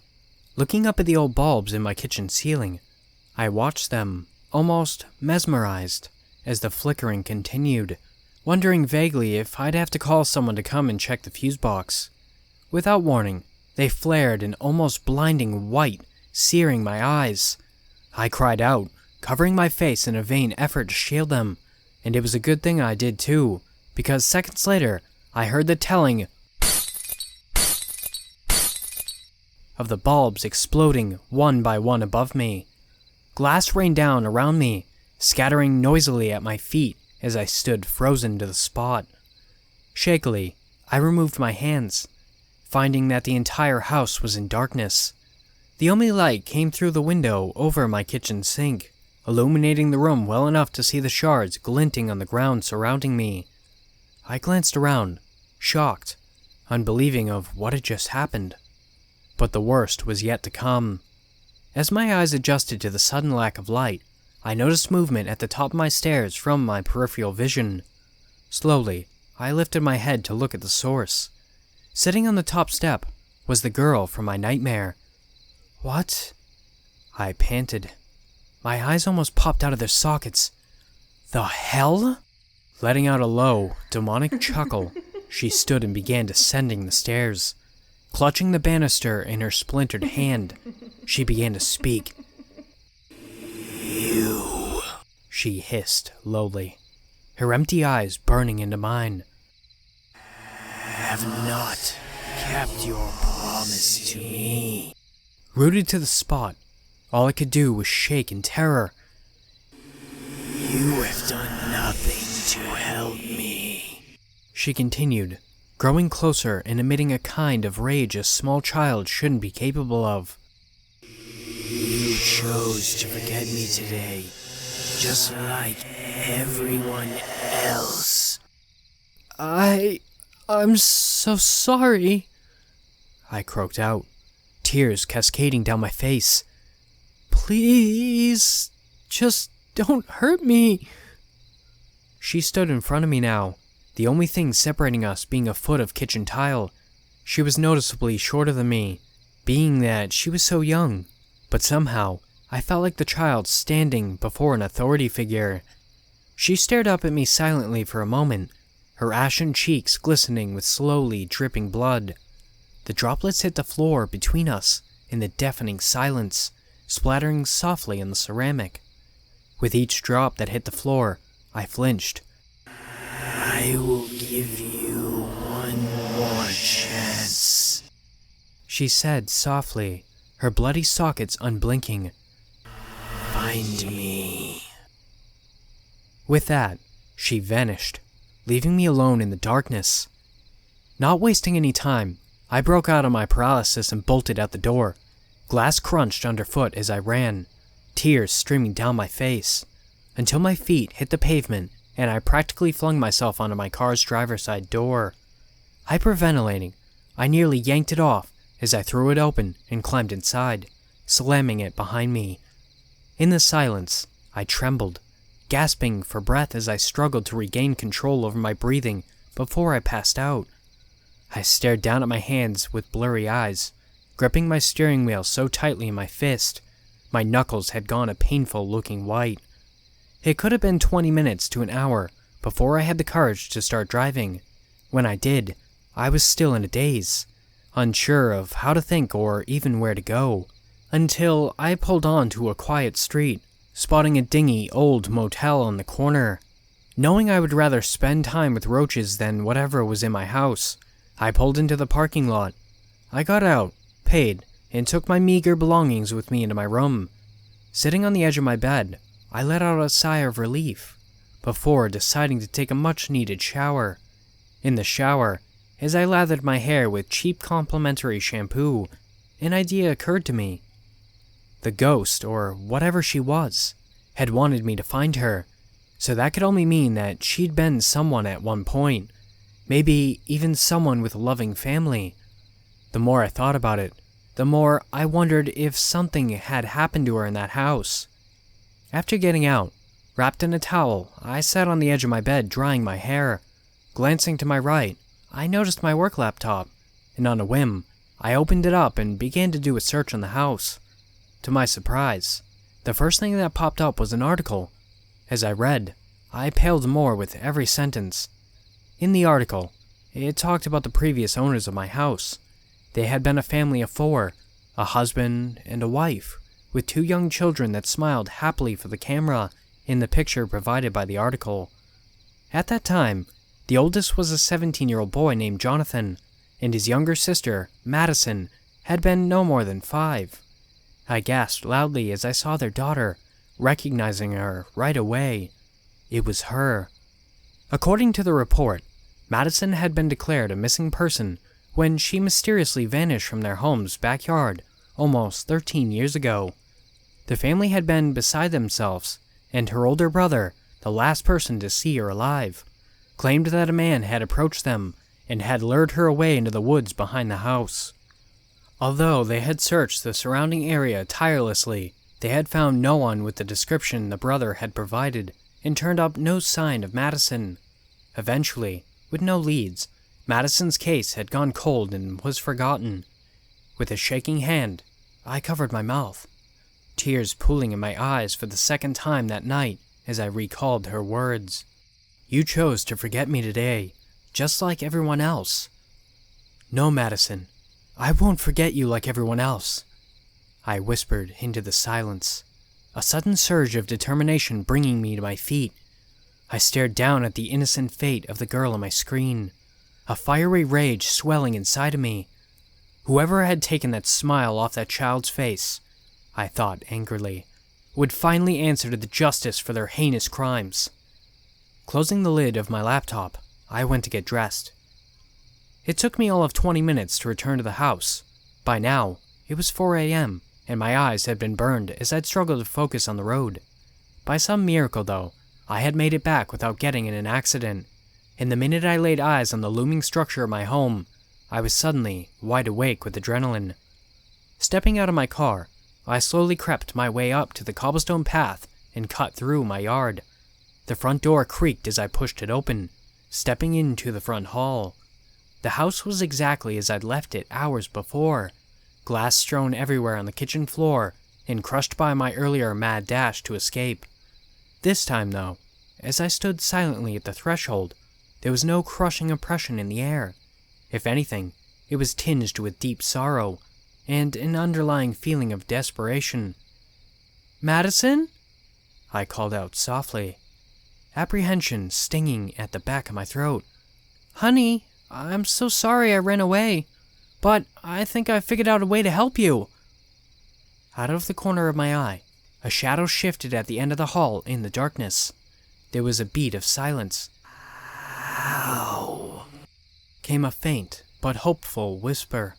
Looking up at the old bulbs in my kitchen ceiling, I watched them, almost mesmerized, as the flickering continued, wondering vaguely if I'd have to call someone to come and check the fuse box. Without warning, they flared an almost blinding white, searing my eyes. I cried out, covering my face in a vain effort to shield them, and it was a good thing I did too, because seconds later, I heard the telling of the bulbs exploding one by one above me. Glass rained down around me, scattering noisily at my feet as I stood frozen to the spot. Shakily, I removed my hands, finding that the entire house was in darkness. The only light came through the window over my kitchen sink, illuminating the room well enough to see the shards glinting on the ground surrounding me. I glanced around, shocked, unbelieving of what had just happened. But the worst was yet to come. As my eyes adjusted to the sudden lack of light, I noticed movement at the top of my stairs from my peripheral vision. Slowly, I lifted my head to look at the source. Sitting on the top step was the girl from my nightmare. "What?" I panted. My eyes almost popped out of their sockets. "The hell?" Letting out a low, demonic chuckle, she stood and began descending the stairs. Clutching the banister in her splintered hand, she began to speak. "You," she hissed lowly, her empty eyes burning into mine, "have not kept your promise to me." Rooted to the spot, all I could do was shake in terror. "You have done nothing to help me," she continued, growing closer and emitting a kind of rage a small child shouldn't be capable of. "You chose to forget me today, just like everyone else." I'm so sorry," I croaked out, tears cascading down my face. "Please, just don't hurt me." She stood in front of me now, the only thing separating us being a foot of kitchen tile. She was noticeably shorter than me, being that she was so young, but somehow I felt like the child standing before an authority figure. She stared up at me silently for a moment, her ashen cheeks glistening with slowly dripping blood. The droplets hit the floor between us in the deafening silence, splattering softly on the ceramic. With each drop that hit the floor, I flinched. "I will give you one more chance," she said softly, her bloody sockets unblinking. "Find me." With that, she vanished, leaving me alone in the darkness. Not wasting any time, I broke out of my paralysis and bolted out the door. Glass crunched underfoot as I ran, tears streaming down my face, until my feet hit the pavement and I practically flung myself onto my car's driver's side door. Hyperventilating, I nearly yanked it off as I threw it open and climbed inside, slamming it behind me. In the silence, I trembled, gasping for breath as I struggled to regain control over my breathing before I passed out. I stared down at my hands with blurry eyes, gripping my steering wheel so tightly in my fist, my knuckles had gone a painful-looking white. It could have been 20 minutes to an hour before I had the courage to start driving. When I did, I was still in a daze, unsure of how to think or even where to go, until I pulled onto a quiet street, spotting a dingy old motel on the corner. Knowing I would rather spend time with roaches than whatever was in my house, I pulled into the parking lot. I got out, paid, and took my meager belongings with me into my room. Sitting on the edge of my bed, I let out a sigh of relief, before deciding to take a much-needed shower. In the shower, as I lathered my hair with cheap complimentary shampoo, an idea occurred to me. The ghost, or whatever she was, had wanted me to find her, so that could only mean that she'd been someone at one point, maybe even someone with a loving family. The more I thought about it, the more I wondered if something had happened to her in that house. After getting out, wrapped in a towel, I sat on the edge of my bed drying my hair. Glancing to my right, I noticed my work laptop, and on a whim, I opened it up and began to do a search on the house. To my surprise, the first thing that popped up was an article. As I read, I paled more with every sentence. In the article, it talked about the previous owners of my house. They had been a family of 4, a husband and a wife, with 2 young children that smiled happily for the camera in the picture provided by the article. At that time, the oldest was a 17-year-old boy named Jonathan, and his younger sister, Madison, had been no more than 5. I gasped loudly as I saw their daughter, recognizing her right away. It was her. According to the report, Madison had been declared a missing person when she mysteriously vanished from their home's backyard almost 13 years ago. The family had been beside themselves, and her older brother, the last person to see her alive, claimed that a man had approached them and had lured her away into the woods behind the house. Although they had searched the surrounding area tirelessly, they had found no one with the description the brother had provided and turned up no sign of Madison. Eventually, with no leads, Madison's case had gone cold and was forgotten. With a shaking hand, I covered my mouth, tears pooling in my eyes for the second time that night as I recalled her words. "You chose to forget me today, just like everyone else." "No, Madison, I won't forget you like everyone else," I whispered into the silence, a sudden surge of determination bringing me to my feet. I stared down at the innocent fate of the girl on my screen, a fiery rage swelling inside of me. Whoever had taken that smile off that child's face, I thought angrily, would finally answer to the justice for their heinous crimes. Closing the lid of my laptop, I went to get dressed. It took me all of 20 minutes to return to the house. By now, it was 4 a.m., and my eyes had been burned as I'd struggled to focus on the road. By some miracle, though, I had made it back without getting in an accident, and the minute I laid eyes on the looming structure of my home, I was suddenly wide awake with adrenaline. Stepping out of my car, I slowly crept my way up to the cobblestone path and cut through my yard. The front door creaked as I pushed it open, stepping into the front hall. The house was exactly as I'd left it hours before, glass strewn everywhere on the kitchen floor and crushed by my earlier mad dash to escape. This time, though, as I stood silently at the threshold, there was no crushing oppression in the air. If anything, it was tinged with deep sorrow and an underlying feeling of desperation. "Madison?" I called out softly, apprehension stinging at the back of my throat. "Honey, I'm so sorry I ran away, but I think I figured out a way to help you." Out of the corner of my eye, a shadow shifted at the end of the hall in the darkness. there was a beat of silence. "Ow," came a faint but hopeful whisper.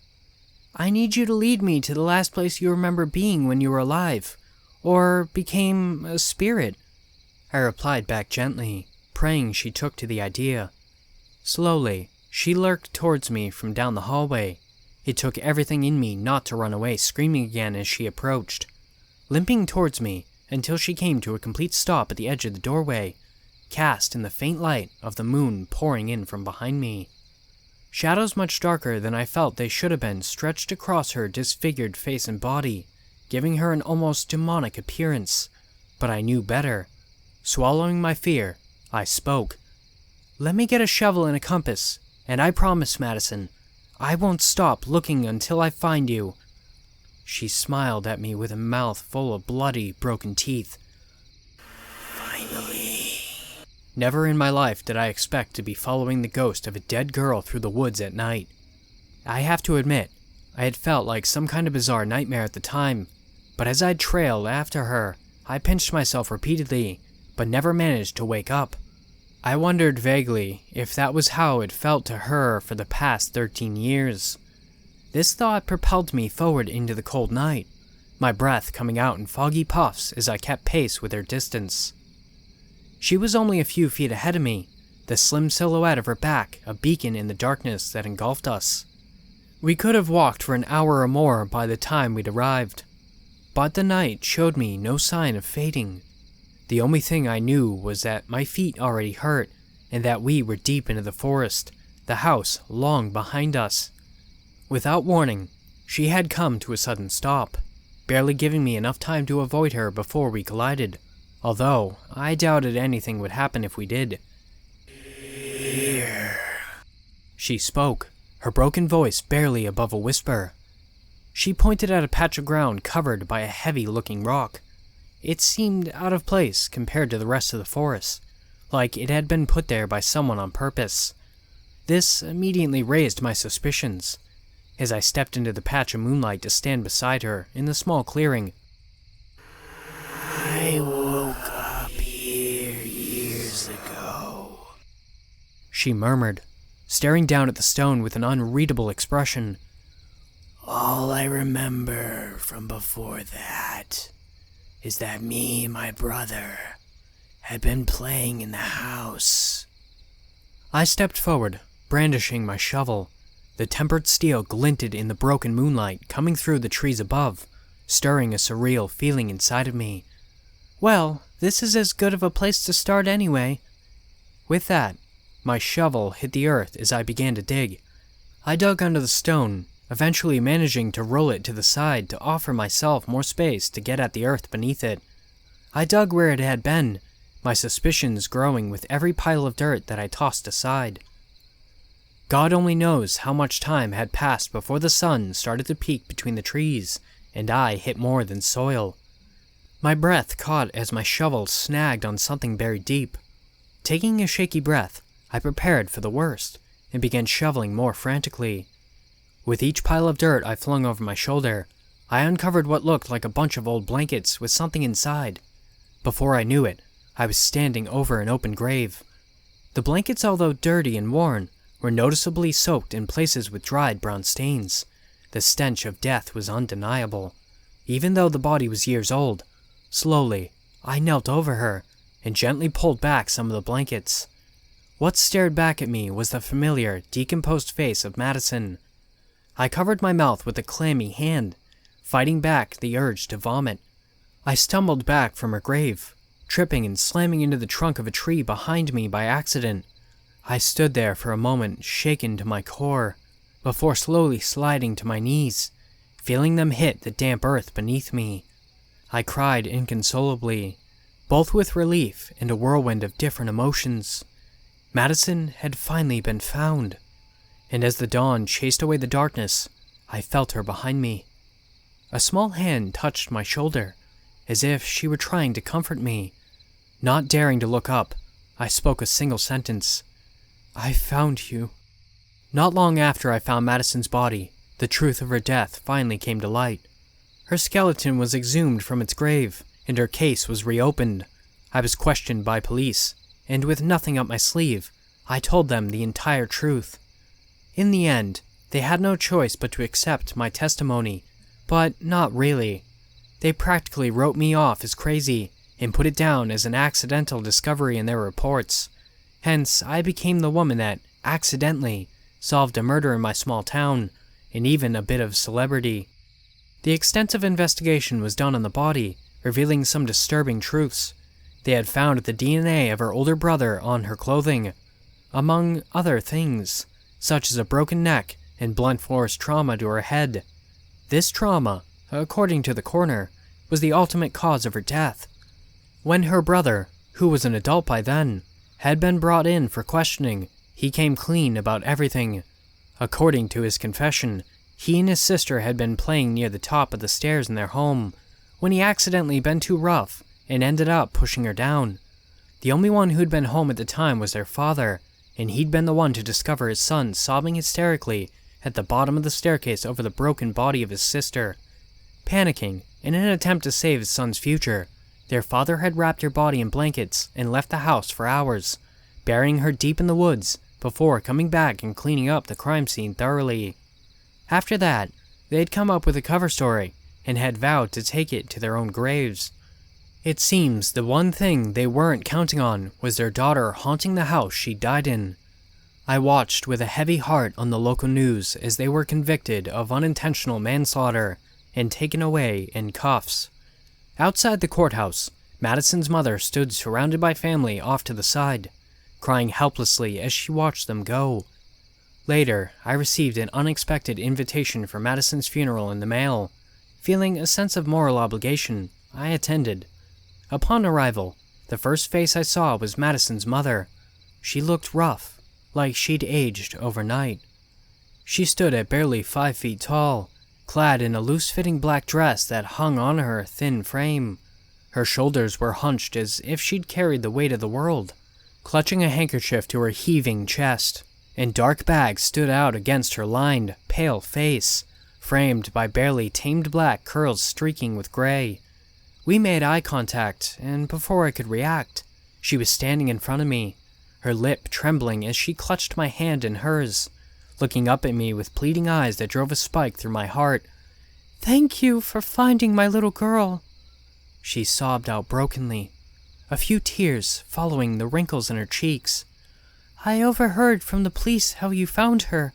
"I need you to lead me to the last place you remember being when you were alive, or became a spirit," I replied back gently, praying she took to the idea. Slowly, she lurked towards me from down the hallway. It took everything in me not to run away screaming again as she approached, limping towards me until she came to a complete stop at the edge of the doorway, cast in the faint light of the moon pouring in from behind me. Shadows much darker than I felt they should have been stretched across her disfigured face and body, giving her an almost demonic appearance. But I knew better. Swallowing my fear, I spoke. "Let me get a shovel and a compass, and I promise, Madison, I won't stop looking until I find you." She smiled at me with a mouth full of bloody, broken teeth. "Finally." Never in my life did I expect to be following the ghost of a dead girl through the woods at night. I have to admit, I had felt like some kind of bizarre nightmare at the time, but as I trailed after her, I pinched myself repeatedly, but never managed to wake up. I wondered vaguely if that was how it felt to her for the past 13 years. This thought propelled me forward into the cold night, my breath coming out in foggy puffs as I kept pace with her distance. She was only a few feet ahead of me, the slim silhouette of her back a beacon in the darkness that engulfed us. We could have walked for an hour or more by the time we'd arrived, but the night showed me no sign of fading. The only thing I knew was that my feet already hurt, and that we were deep into the forest, the house long behind us. Without warning, she had come to a sudden stop, barely giving me enough time to avoid her before we collided, although I doubted anything would happen if we did. "Here," she spoke, her broken voice barely above a whisper. She pointed at a patch of ground covered by a heavy-looking rock. It seemed out of place compared to the rest of the forest, like it had been put there by someone on purpose. This immediately raised my suspicions. As I stepped into the patch of moonlight to stand beside her in the small clearing. "I woke up here years ago," she murmured, staring down at the stone with an unreadable expression. "All I remember from before that is that me and my brother had been playing in the house." I stepped forward, brandishing my shovel. The tempered steel glinted in the broken moonlight coming through the trees above, stirring a surreal feeling inside of me. "Well, this is as good of a place to start anyway." With that, my shovel hit the earth as I began to dig. I dug under the stone, eventually managing to roll it to the side to offer myself more space to get at the earth beneath it. I dug where it had been, my suspicions growing with every pile of dirt that I tossed aside. God only knows how much time had passed before the sun started to peek between the trees, and I hit more than soil. My breath caught as my shovel snagged on something buried deep. Taking a shaky breath, I prepared for the worst, and began shoveling more frantically. With each pile of dirt I flung over my shoulder, I uncovered what looked like a bunch of old blankets with something inside. Before I knew it, I was standing over an open grave. The blankets, although dirty and worn, were noticeably soaked in places with dried brown stains. The stench of death was undeniable. Even though the body was years old, slowly, I knelt over her and gently pulled back some of the blankets. What stared back at me was the familiar, decomposed face of Madison. I covered my mouth with a clammy hand, fighting back the urge to vomit. I stumbled back from her grave, tripping and slamming into the trunk of a tree behind me by accident. I stood there for a moment, shaken to my core, before slowly sliding to my knees, feeling them hit the damp earth beneath me. I cried inconsolably, both with relief and a whirlwind of different emotions. Madison had finally been found, and as the dawn chased away the darkness, I felt her behind me. A small hand touched my shoulder, as if she were trying to comfort me. Not daring to look up, I spoke a single sentence. "I found you." Not long after I found Madison's body, the truth of her death finally came to light. Her skeleton was exhumed from its grave, and her case was reopened. I was questioned by police, and with nothing up my sleeve, I told them the entire truth. In the end, they had no choice but to accept my testimony, but not really. They practically wrote me off as crazy and put it down as an accidental discovery in their reports. Hence, I became the woman that accidentally solved a murder in my small town, and even a bit of celebrity. The extensive investigation was done on the body, revealing some disturbing truths. They had found the DNA of her older brother on her clothing, among other things, such as a broken neck and blunt force trauma to her head. This trauma, according to the coroner, was the ultimate cause of her death. When her brother, who was an adult by then, had been brought in for questioning, he came clean about everything. According to his confession, he and his sister had been playing near the top of the stairs in their home when he accidentally been too rough and ended up pushing her down. The only one who'd been home at the time was their father, and he'd been the one to discover his son sobbing hysterically at the bottom of the staircase over the broken body of his sister. Panicking, in an attempt to save his son's future, their father had wrapped her body in blankets and left the house for hours, burying her deep in the woods before coming back and cleaning up the crime scene thoroughly. After that, they had come up with a cover story and had vowed to take it to their own graves. It seems the one thing they weren't counting on was their daughter haunting the house she died in. I watched with a heavy heart on the local news as they were convicted of unintentional manslaughter and taken away in cuffs. Outside the courthouse, Madison's mother stood surrounded by family off to the side, crying helplessly as she watched them go. Later, I received an unexpected invitation for Madison's funeral in the mail. Feeling a sense of moral obligation, I attended. Upon arrival, the first face I saw was Madison's mother. She looked rough, like she'd aged overnight. She stood at barely 5 feet tall, clad in a loose-fitting black dress that hung on her thin frame. Her shoulders were hunched as if she'd carried the weight of the world, clutching a handkerchief to her heaving chest, and dark bags stood out against her lined, pale face, framed by barely tamed black curls streaking with gray. We made eye contact, and before I could react, she was standing in front of me, her lip trembling as she clutched my hand in hers, looking up at me with pleading eyes that drove a spike through my heart. "Thank you for finding my little girl," she sobbed out brokenly, a few tears following the wrinkles in her cheeks. "I overheard from the police how you found her,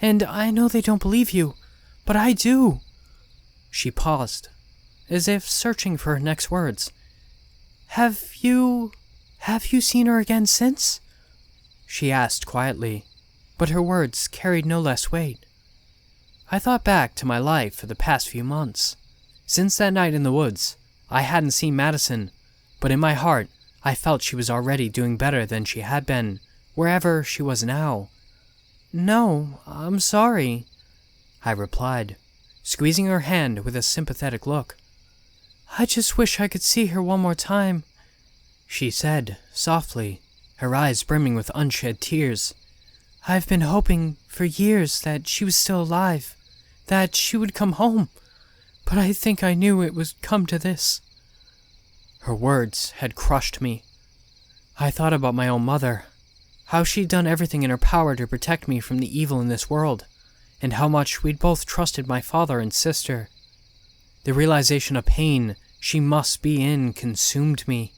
and I know they don't believe you, but I do." She paused, as if searching for her next words. Have you seen her again since?" she asked quietly, but her words carried no less weight. I thought back to my life for the past few months. Since that night in the woods, I hadn't seen Madison, but in my heart, I felt she was already doing better than she had been, wherever she was now. "No, I'm sorry," I replied, squeezing her hand with a sympathetic look. "I just wish I could see her one more time," she said, softly, her eyes brimming with unshed tears. "I've been hoping for years that she was still alive, that she would come home, but I think I knew it would come to this." Her words had crushed me. I thought about my own mother, how she'd done everything in her power to protect me from the evil in this world, and how much we'd both trusted my father and sister. The realization of pain she must be in consumed me,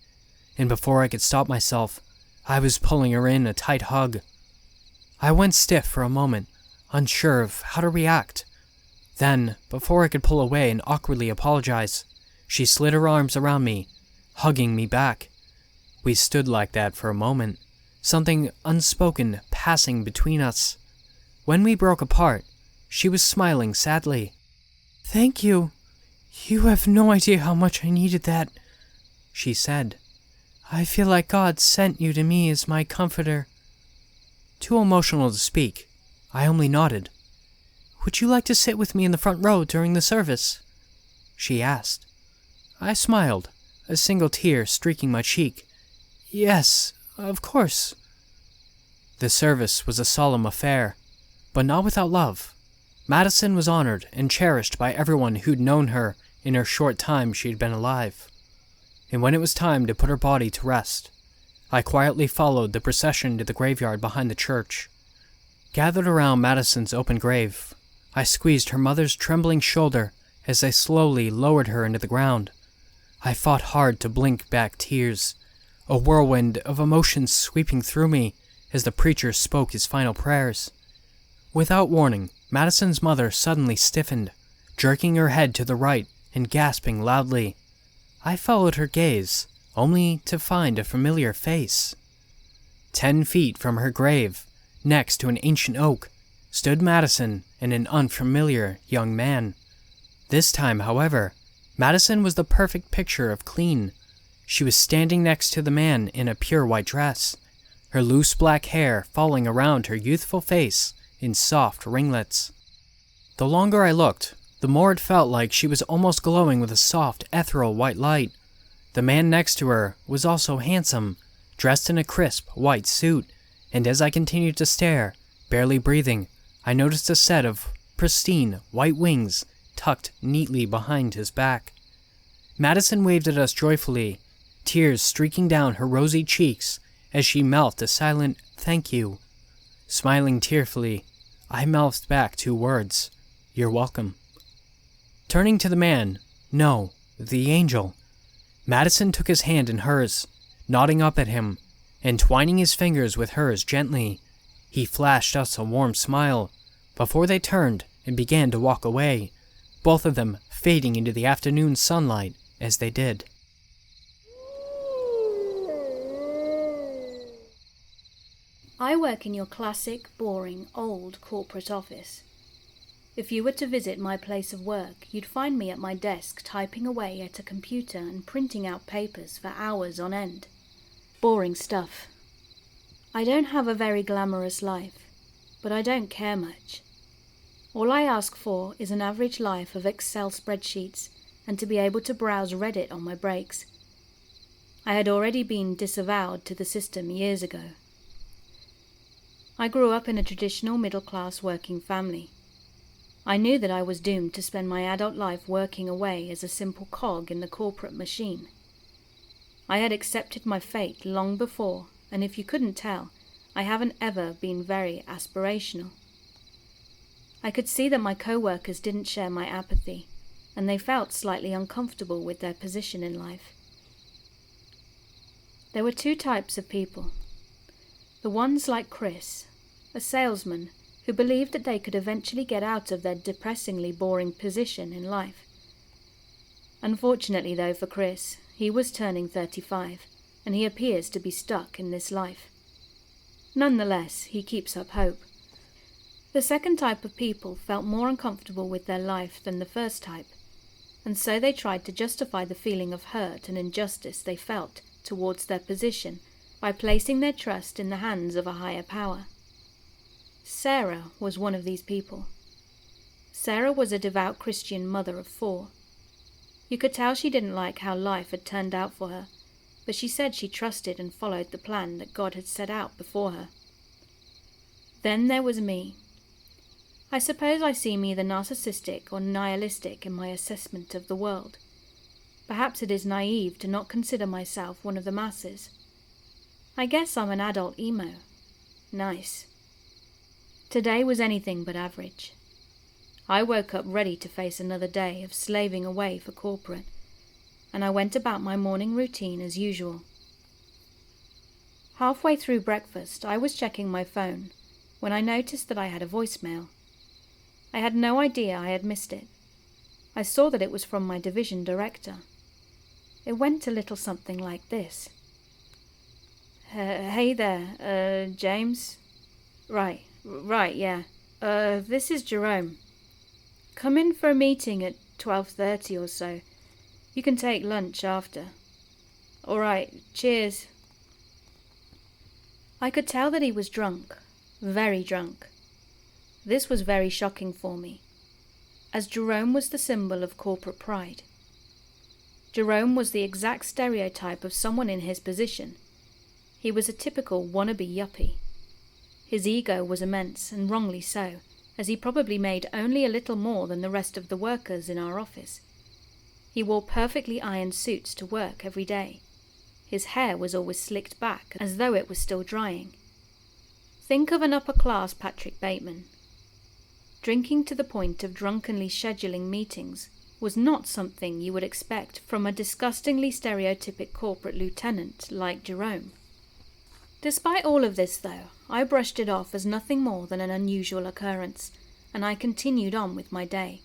and before I could stop myself, I was pulling her in a tight hug. I went stiff for a moment, unsure of how to react. Then, before I could pull away and awkwardly apologize, she slid her arms around me, hugging me back. We stood like that for a moment, something unspoken passing between us. When we broke apart, she was smiling sadly. "Thank you. You have no idea how much I needed that," she said. "I feel like God sent you to me as my comforter." Too emotional to speak, I only nodded. "Would you like to sit with me in the front row during the service?" she asked. I smiled, a single tear streaking my cheek. "Yes, of course." The service was a solemn affair, but not without love. Madison was honored and cherished by everyone who'd known her in her short time she'd been alive. And when it was time to put her body to rest, I quietly followed the procession to the graveyard behind the church. Gathered around Madison's open grave, I squeezed her mother's trembling shoulder as they slowly lowered her into the ground. I fought hard to blink back tears, a whirlwind of emotions sweeping through me as the preacher spoke his final prayers. Without warning, Madison's mother suddenly stiffened, jerking her head to the right and gasping loudly. I followed her gaze, only to find a familiar face. 10 feet from her grave, next to an ancient oak, stood Madison and an unfamiliar young man. This time, however, Madison was the perfect picture of clean. She was standing next to the man in a pure white dress, her loose black hair falling around her youthful face in soft ringlets. The longer I looked, the more it felt like she was almost glowing with a soft, ethereal white light. The man next to her was also handsome, dressed in a crisp, white suit, and as I continued to stare, barely breathing, I noticed a set of pristine, white wings tucked neatly behind his back. Madison waved at us joyfully, tears streaking down her rosy cheeks as she mouthed a silent "thank you." Smiling tearfully, I mouthed back 2 words, "You're welcome." Turning to the man, no, the angel, Madison took his hand in hers, nodding up at him, and twining his fingers with hers gently. He flashed us a warm smile, before they turned and began to walk away, both of them fading into the afternoon sunlight as they did. I work in your classic, boring, old corporate office. If you were to visit my place of work, you'd find me at my desk typing away at a computer and printing out papers for hours on end. Boring stuff. I don't have a very glamorous life, but I don't care much. All I ask for is an average life of Excel spreadsheets and to be able to browse Reddit on my breaks. I had already been disavowed to the system years ago. I grew up in a traditional middle-class working family. I knew that I was doomed to spend my adult life working away as a simple cog in the corporate machine. I had accepted my fate long before, and if you couldn't tell, I haven't ever been very aspirational. I could see that my co-workers didn't share my apathy, and they felt slightly uncomfortable with their position in life. There were 2 types of people. The ones like Chris, a salesman who believed that they could eventually get out of their depressingly boring position in life. Unfortunately, though, for Chris, he was turning 35, and he appears to be stuck in this life. Nonetheless, he keeps up hope. The second type of people felt more uncomfortable with their life than the first type, and so they tried to justify the feeling of hurt and injustice they felt towards their position by placing their trust in the hands of a higher power. Sarah was one of these people. Sarah was a devout Christian mother of 4. You could tell she didn't like how life had turned out for her, but she said she trusted and followed the plan that God had set out before her. Then there was me. I suppose I seem either narcissistic or nihilistic in my assessment of the world. Perhaps it is naive to not consider myself one of the masses. I guess I'm an adult emo. Nice. Today was anything but average. I woke up ready to face another day of slaving away for corporate, and I went about my morning routine as usual. Halfway through breakfast, I was checking my phone when I noticed that I had a voicemail. I had no idea I had missed it. I saw that it was from my division director. It went a little something like this. Hey there, James? Right, yeah. This is Jerome. Come in for a meeting at 12:30 or so. You can take lunch after. All right, cheers. I could tell that he was drunk, very drunk. This was very shocking for me, as Jerome was the symbol of corporate pride. Jerome was the exact stereotype of someone in his position. He was a typical wannabe yuppie. His ego was immense, and wrongly so, as he probably made only a little more than the rest of the workers in our office. He wore perfectly ironed suits to work every day. His hair was always slicked back, as though it was still drying. Think of an upper-class Patrick Bateman. Drinking to the point of drunkenly scheduling meetings was not something you would expect from a disgustingly stereotypic corporate lieutenant like Jerome. Despite all of this, though, I brushed it off as nothing more than an unusual occurrence, and I continued on with my day.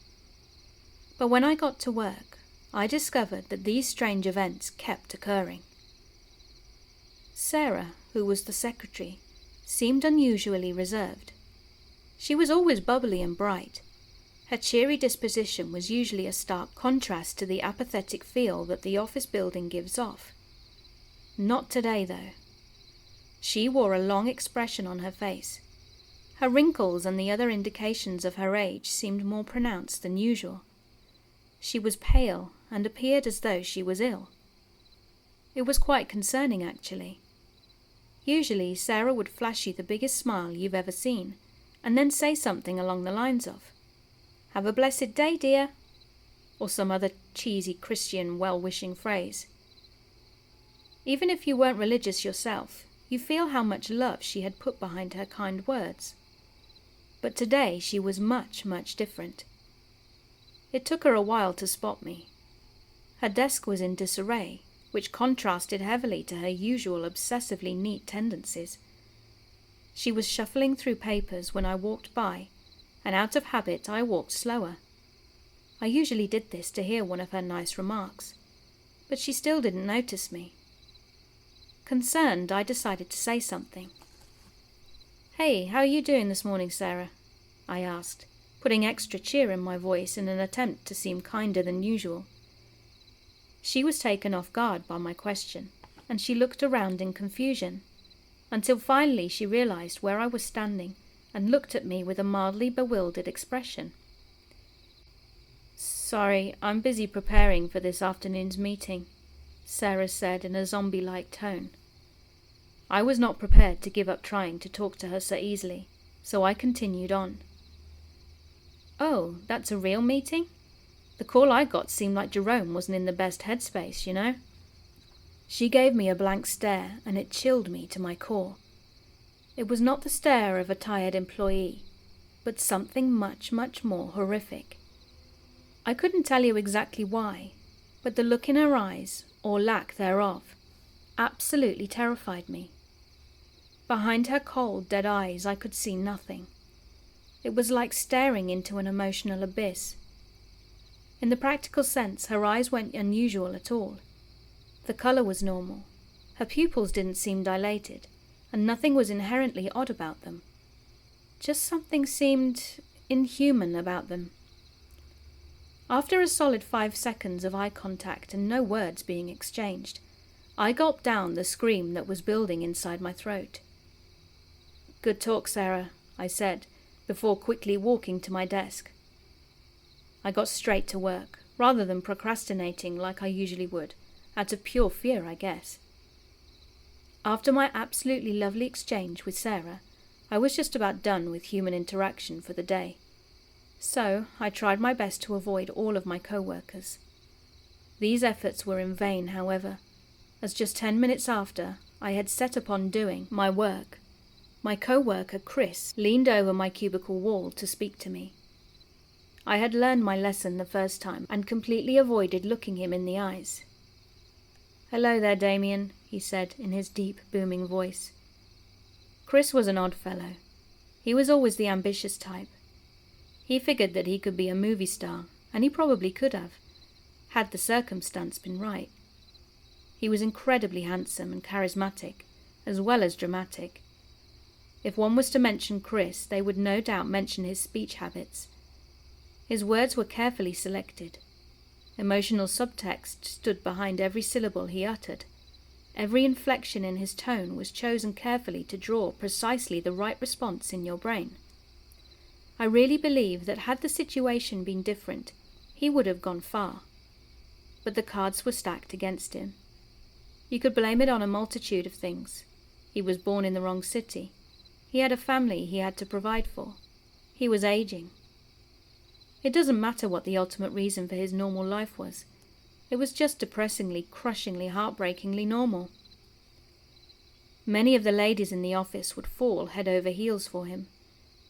But when I got to work, I discovered that these strange events kept occurring. Sarah, who was the secretary, seemed unusually reserved. She was always bubbly and bright. Her cheery disposition was usually a stark contrast to the apathetic feel that the office building gives off. Not today, though. She wore a long expression on her face. Her wrinkles and the other indications of her age seemed more pronounced than usual. She was pale and appeared as though she was ill. It was quite concerning, actually. Usually, Sarah would flash you the biggest smile you've ever seen, and then say something along the lines of, "Have a blessed day, dear," or some other cheesy Christian well-wishing phrase. Even if you weren't religious yourself, you feel how much love she had put behind her kind words. But today she was much, much different. It took her a while to spot me. Her desk was in disarray, which contrasted heavily to her usual obsessively neat tendencies. She was shuffling through papers when I walked by, and out of habit I walked slower. I usually did this to hear one of her nice remarks, but she still didn't notice me. Concerned, I decided to say something. "Hey, how are you doing this morning, Sarah?" I asked, putting extra cheer in my voice in an attempt to seem kinder than usual. She was taken off guard by my question, and she looked around in confusion, until finally she realized where I was standing and looked at me with a mildly bewildered expression. "Sorry, I'm busy preparing for this afternoon's meeting," Sarah said in a zombie-like tone. I was not prepared to give up trying to talk to her so easily, so I continued on. "Oh, that's a real meeting? The call I got seemed like Jerome wasn't in the best headspace, you know?" She gave me a blank stare, and it chilled me to my core. It was not the stare of a tired employee, but something much, much more horrific. I couldn't tell you exactly why, but the look in her eyes, or lack thereof, absolutely terrified me. Behind her cold, dead eyes I could see nothing. It was like staring into an emotional abyss. In the practical sense, her eyes weren't unusual at all. The colour was normal. Her pupils didn't seem dilated, and nothing was inherently odd about them. Just something seemed inhuman about them. After a solid 5 seconds of eye contact and no words being exchanged, I gulped down the scream that was building inside my throat. "Good talk, Sarah," I said, before quickly walking to my desk. I got straight to work, rather than procrastinating like I usually would, out of pure fear, I guess. After my absolutely lovely exchange with Sarah, I was just about done with human interaction for the day. So I tried my best to avoid all of my co-workers. These efforts were in vain, however, as just 10 minutes after I had set upon doing my work, my co-worker Chris leaned over my cubicle wall to speak to me. I had learned my lesson the first time and completely avoided looking him in the eyes. "Hello there, Damien," he said in his deep, booming voice. Chris was an odd fellow. He was always the ambitious type. He figured that he could be a movie star, and he probably could have, had the circumstance been right. He was incredibly handsome and charismatic, as well as dramatic. If one was to mention Chris, they would no doubt mention his speech habits. His words were carefully selected. Emotional subtext stood behind every syllable he uttered. Every inflection in his tone was chosen carefully to draw precisely the right response in your brain. I really believe that had the situation been different, he would have gone far. But the cards were stacked against him. You could blame it on a multitude of things. He was born in the wrong city. He had a family he had to provide for. He was aging. It doesn't matter what the ultimate reason for his normal life was. It was just depressingly, crushingly, heartbreakingly normal. Many of the ladies in the office would fall head over heels for him,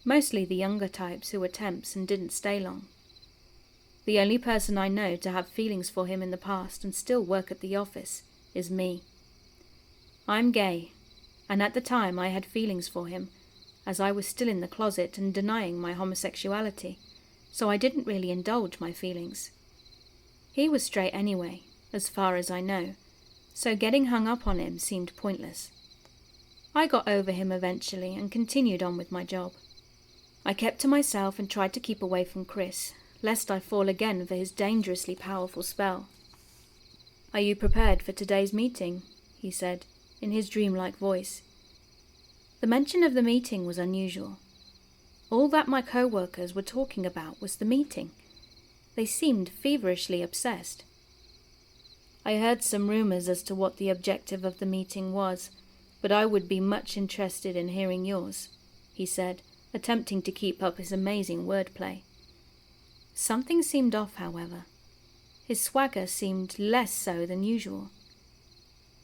mostly the younger types who were temps and didn't stay long. The only person I know to have feelings for him in the past and still work at the office is me. I'm gay, and at the time I had feelings for him, as I was still in the closet and denying my homosexuality, so I didn't really indulge my feelings. He was straight anyway, as far as I know, so getting hung up on him seemed pointless. I got over him eventually and continued on with my job. I kept to myself and tried to keep away from Chris, lest I fall again for his dangerously powerful spell. "Are you prepared for today's meeting?" he said, in his dreamlike voice. The mention of the meeting was unusual. All that my co-workers were talking about was the meeting. They seemed feverishly obsessed. "I heard some rumors as to what the objective of the meeting was, but I would be much interested in hearing yours," he said, attempting to keep up his amazing wordplay. Something seemed off, however. His swagger seemed less so than usual.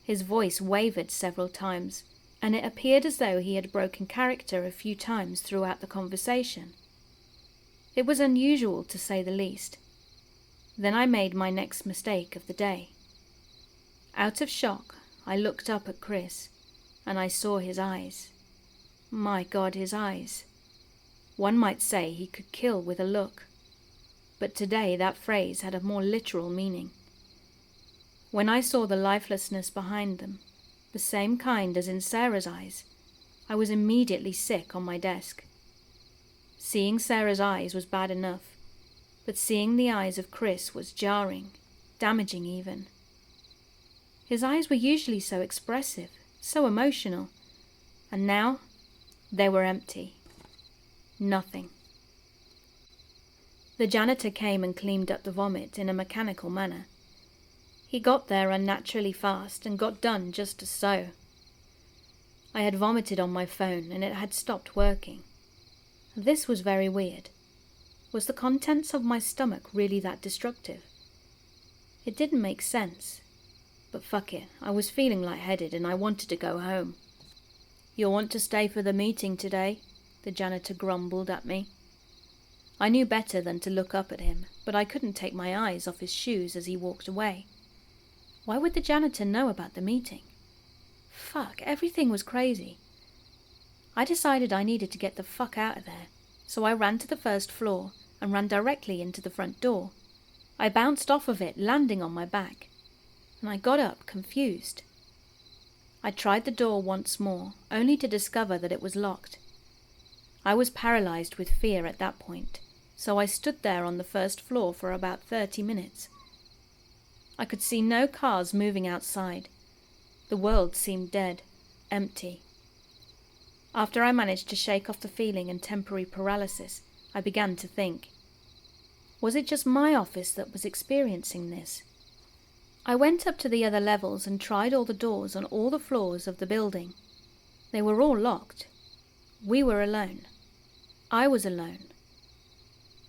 His voice wavered several times, and it appeared as though he had broken character a few times throughout the conversation. It was unusual, to say the least. Then I made my next mistake of the day. Out of shock, I looked up at Chris, and I saw his eyes. My God, his eyes. One might say he could kill with a look. But today that phrase had a more literal meaning. When I saw the lifelessness behind them, the same kind as in Sarah's eyes, I was immediately sick on my desk. Seeing Sarah's eyes was bad enough, but seeing the eyes of Chris was jarring, damaging even. His eyes were usually so expressive, so emotional, and now they were empty. Nothing. The janitor came and cleaned up the vomit in a mechanical manner. He got there unnaturally fast and got done just as so. I had vomited on my phone and it had stopped working. This was very weird. Was the contents of my stomach really that destructive? It didn't make sense. But fuck it, I was feeling lightheaded and I wanted to go home. "You'll want to stay for the meeting today," the janitor grumbled at me. I knew better than to look up at him, but I couldn't take my eyes off his shoes as he walked away. Why would the janitor know about the meeting? Fuck, everything was crazy. I decided I needed to get the fuck out of there, so I ran to the first floor and ran directly into the front door. I bounced off of it, landing on my back, and I got up, confused. I tried the door once more, only to discover that it was locked. I was paralyzed with fear at that point, so I stood there on the first floor for about 30 minutes. I could see no cars moving outside. The world seemed dead, empty. After I managed to shake off the feeling and temporary paralysis, I began to think. Was it just my office that was experiencing this? I went up to the other levels and tried all the doors on all the floors of the building. They were all locked. We were alone. I was alone.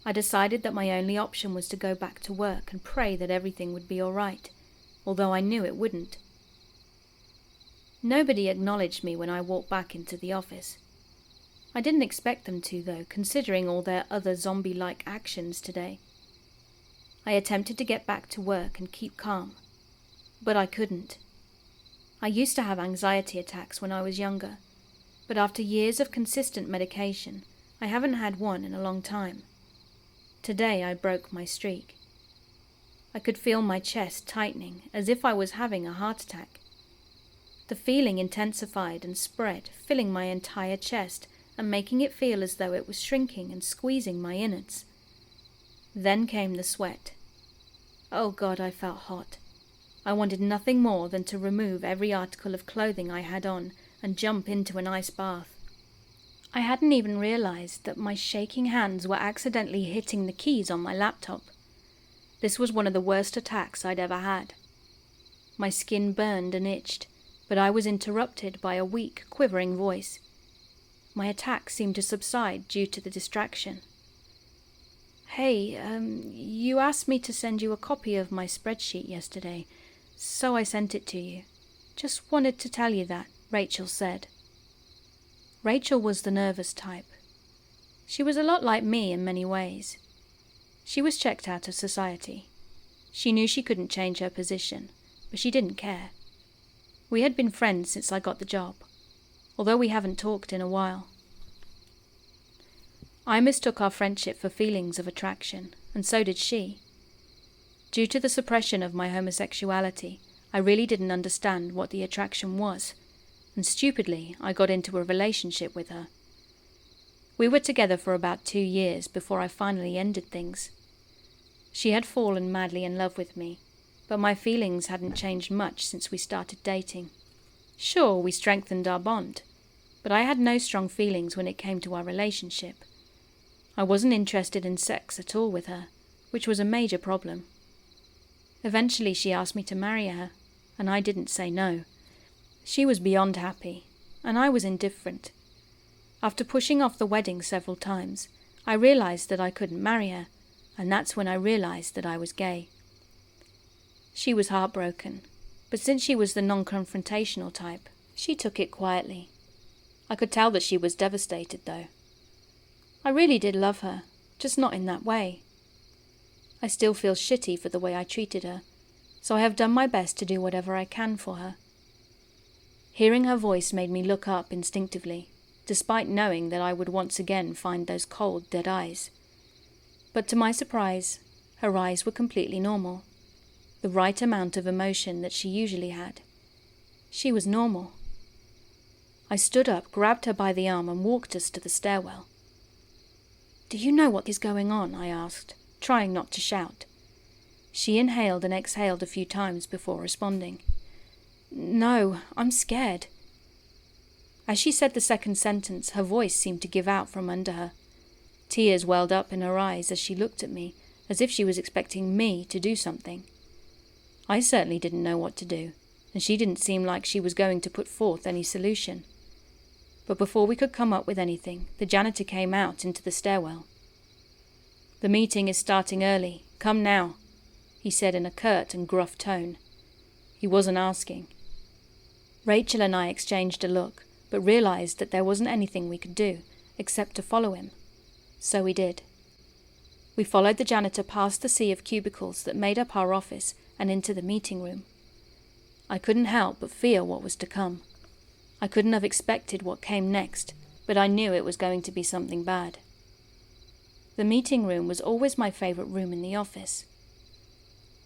I decided that my only option was to go back to work and pray that everything would be all right, although I knew it wouldn't. Nobody acknowledged me when I walked back into the office. I didn't expect them to, though, considering all their other zombie-like actions today. I attempted to get back to work and keep calm, but I couldn't. I used to have anxiety attacks when I was younger, but after years of consistent medication, I haven't had one in a long time. Today I broke my streak. I could feel my chest tightening, as if I was having a heart attack. The feeling intensified and spread, filling my entire chest and making it feel as though it was shrinking and squeezing my innards. Then came the sweat. Oh God, I felt hot. I wanted nothing more than to remove every article of clothing I had on and jump into an ice bath. I hadn't even realized that my shaking hands were accidentally hitting the keys on my laptop. This was one of the worst attacks I'd ever had. My skin burned and itched, but I was interrupted by a weak, quivering voice. My attack seemed to subside due to the distraction. Hey, you asked me to send you a copy of my spreadsheet yesterday, so I sent it to you. Just wanted to tell you that, Rachel said. Rachel was the nervous type. She was a lot like me in many ways. She was checked out of society. She knew she couldn't change her position, but she didn't care. We had been friends since I got the job, although we haven't talked in a while. I mistook our friendship for feelings of attraction, and so did she. Due to the suppression of my homosexuality, I really didn't understand what the attraction was, and stupidly, I got into a relationship with her. We were together for about 2 years before I finally ended things. She had fallen madly in love with me, but my feelings hadn't changed much since we started dating. Sure, we strengthened our bond, but I had no strong feelings when it came to our relationship. I wasn't interested in sex at all with her, which was a major problem. Eventually she asked me to marry her, and I didn't say no. She was beyond happy, and I was indifferent. After pushing off the wedding several times, I realized that I couldn't marry her, and that's when I realized that I was gay. She was heartbroken, but since she was the non-confrontational type, she took it quietly. I could tell that she was devastated, though. I really did love her, just not in that way. I still feel shitty for the way I treated her, so I have done my best to do whatever I can for her. Hearing her voice made me look up instinctively, despite knowing that I would once again find those cold, dead eyes. But to my surprise, her eyes were completely normal, the right amount of emotion that she usually had. She was normal. I stood up, grabbed her by the arm, and walked us to the stairwell. "Do you know what is going on?" I asked, trying not to shout. She inhaled and exhaled a few times before responding. "No, I'm scared." As she said the second sentence, her voice seemed to give out from under her. Tears welled up in her eyes as she looked at me, as if she was expecting me to do something. I certainly didn't know what to do, and she didn't seem like she was going to put forth any solution. But before we could come up with anything, the janitor came out into the stairwell. "The meeting is starting early. Come now," he said in a curt and gruff tone. He wasn't asking. Rachel and I exchanged a look, but realized that there wasn't anything we could do, except to follow him. So we did. We followed the janitor past the sea of cubicles that made up our office and into the meeting room. I couldn't help but fear what was to come. I couldn't have expected what came next, but I knew it was going to be something bad. The meeting room was always my favorite room in the office.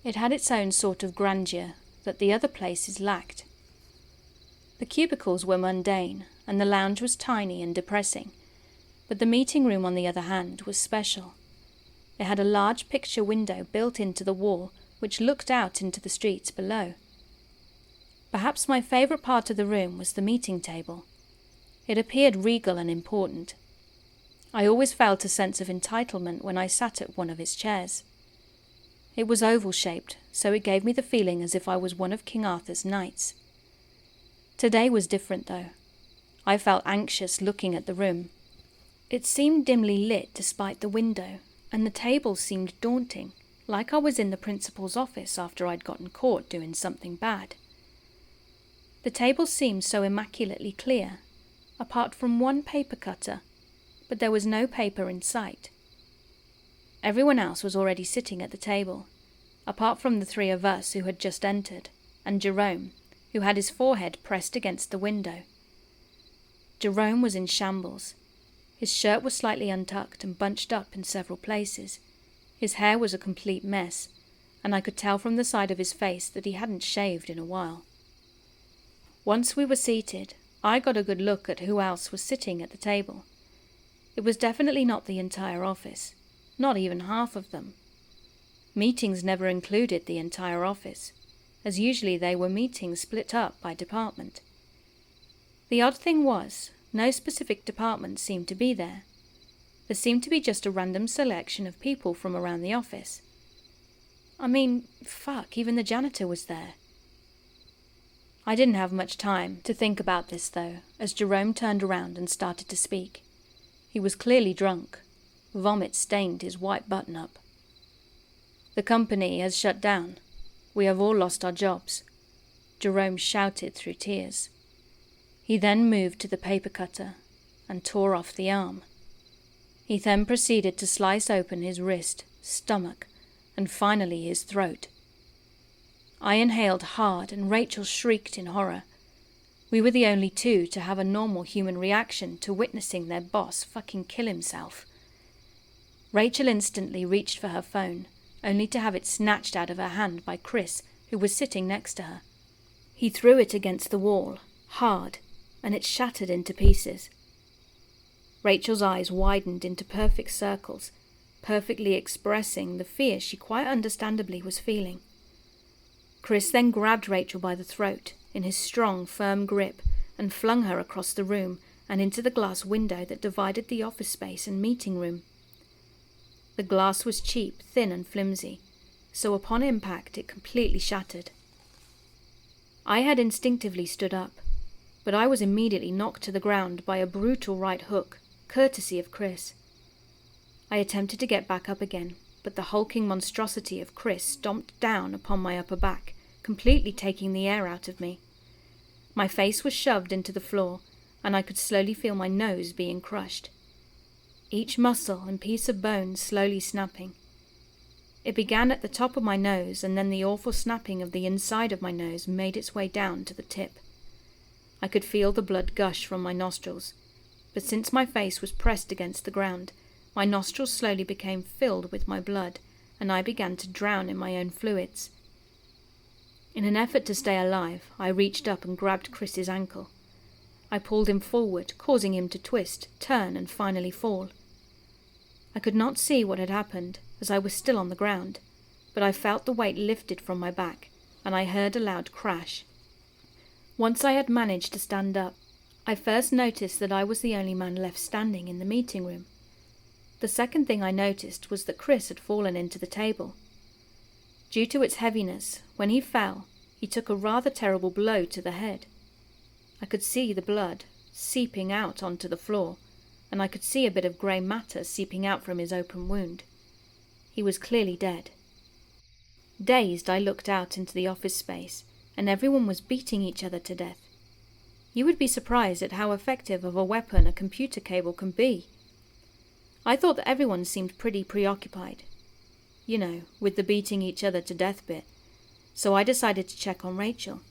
It had its own sort of grandeur that the other places lacked. The cubicles were mundane, and the lounge was tiny and depressing, but the meeting room, on the other hand, was special. It had a large picture window built into the wall which looked out into the streets below. Perhaps my favorite part of the room was the meeting table. It appeared regal and important. I always felt a sense of entitlement when I sat at one of its chairs. It was oval-shaped, so it gave me the feeling as if I was one of King Arthur's knights. Today was different, though. I felt anxious looking at the room. It seemed dimly lit despite the window, and the table seemed daunting, like I was in the principal's office after I'd gotten caught doing something bad. The table seemed so immaculately clear, apart from one paper cutter, but there was no paper in sight. Everyone else was already sitting at the table, apart from the 3 of us who had just entered, and Jerome, who had his forehead pressed against the window. Jerome was in shambles. His shirt was slightly untucked and bunched up in several places. His hair was a complete mess, and I could tell from the side of his face that he hadn't shaved in a while. Once we were seated, I got a good look at who else was sitting at the table. It was definitely not the entire office, not even half of them. Meetings never included the entire office, as usually they were meetings split up by department. The odd thing was, no specific department seemed to be there. There seemed to be just a random selection of people from around the office. I mean, fuck, even the janitor was there. I didn't have much time to think about this, though, as Jerome turned around and started to speak. He was clearly drunk. Vomit stained his white button-up. "The company has shut down. We have all lost our jobs," Jerome shouted through tears. He then moved to the paper cutter and tore off the arm. He then proceeded to slice open his wrist, stomach, and finally his throat. I inhaled hard and Rachel shrieked in horror. We were the only two to have a normal human reaction to witnessing their boss fucking kill himself. Rachel instantly reached for her phone, only to have it snatched out of her hand by Chris, who was sitting next to her. He threw it against the wall, hard, and it shattered into pieces. Rachel's eyes widened into perfect circles, perfectly expressing the fear she quite understandably was feeling. Chris then grabbed Rachel by the throat in his strong, firm grip and flung her across the room and into the glass window that divided the office space and meeting room. The glass was cheap, thin and flimsy, so upon impact it completely shattered. I had instinctively stood up, but I was immediately knocked to the ground by a brutal right hook, courtesy of Chris. I attempted to get back up again, but the hulking monstrosity of Chris stomped down upon my upper back, completely taking the air out of me. My face was shoved into the floor, and I could slowly feel my nose being crushed. Each muscle and piece of bone slowly snapping. It began at the top of my nose, and then the awful snapping of the inside of my nose made its way down to the tip. I could feel the blood gush from my nostrils, but since my face was pressed against the ground, my nostrils slowly became filled with my blood, and I began to drown in my own fluids. In an effort to stay alive, I reached up and grabbed Chris's ankle. I pulled him forward, causing him to twist, turn, and finally fall. I could not see what had happened, as I was still on the ground, but I felt the weight lifted from my back, and I heard a loud crash. Once I had managed to stand up, I first noticed that I was the only man left standing in the meeting room. The second thing I noticed was that Chris had fallen into the table. Due to its heaviness, when he fell, he took a rather terrible blow to the head. I could see the blood seeping out onto the floor, and I could see a bit of grey matter seeping out from his open wound. He was clearly dead. Dazed, I looked out into the office space, and everyone was beating each other to death. You would be surprised at how effective of a weapon a computer cable can be. I thought that everyone seemed pretty preoccupied, with the beating each other to death bit, so I decided to check on Rachel.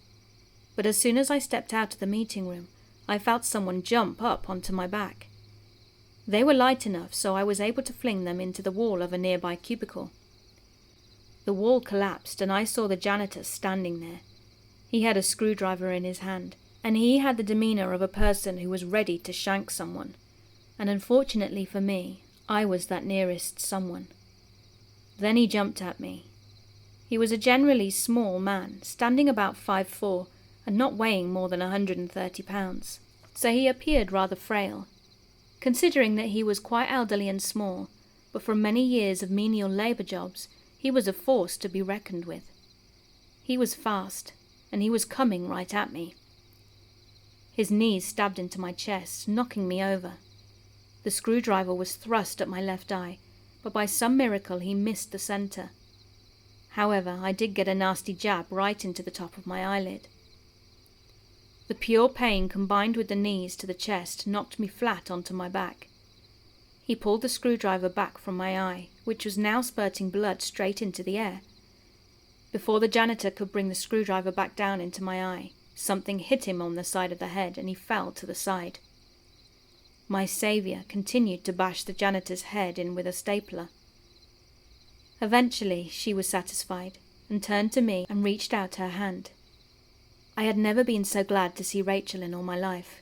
But as soon as I stepped out of the meeting room, I felt someone jump up onto my back. They were light enough so I was able to fling them into the wall of a nearby cubicle. The wall collapsed and I saw the janitor standing there. He had a screwdriver in his hand, and he had the demeanor of a person who was ready to shank someone. And unfortunately for me, I was that nearest someone. Then he jumped at me. He was a generally small man, standing about 5'4", and not weighing more than 130 pounds, so he appeared rather frail. Considering that he was quite elderly and small, but from many years of menial labour jobs, he was a force to be reckoned with. He was fast, and he was coming right at me. His knees stabbed into my chest, knocking me over. The screwdriver was thrust at my left eye, but by some miracle he missed the centre. However, I did get a nasty jab right into the top of my eyelid. The pure pain combined with the knees to the chest knocked me flat onto my back. He pulled the screwdriver back from my eye, which was now spurting blood straight into the air. Before the janitor could bring the screwdriver back down into my eye, something hit him on the side of the head and he fell to the side. My saviour continued to bash the janitor's head in with a stapler. Eventually she was satisfied and turned to me and reached out her hand. I had never been so glad to see Rachel in all my life.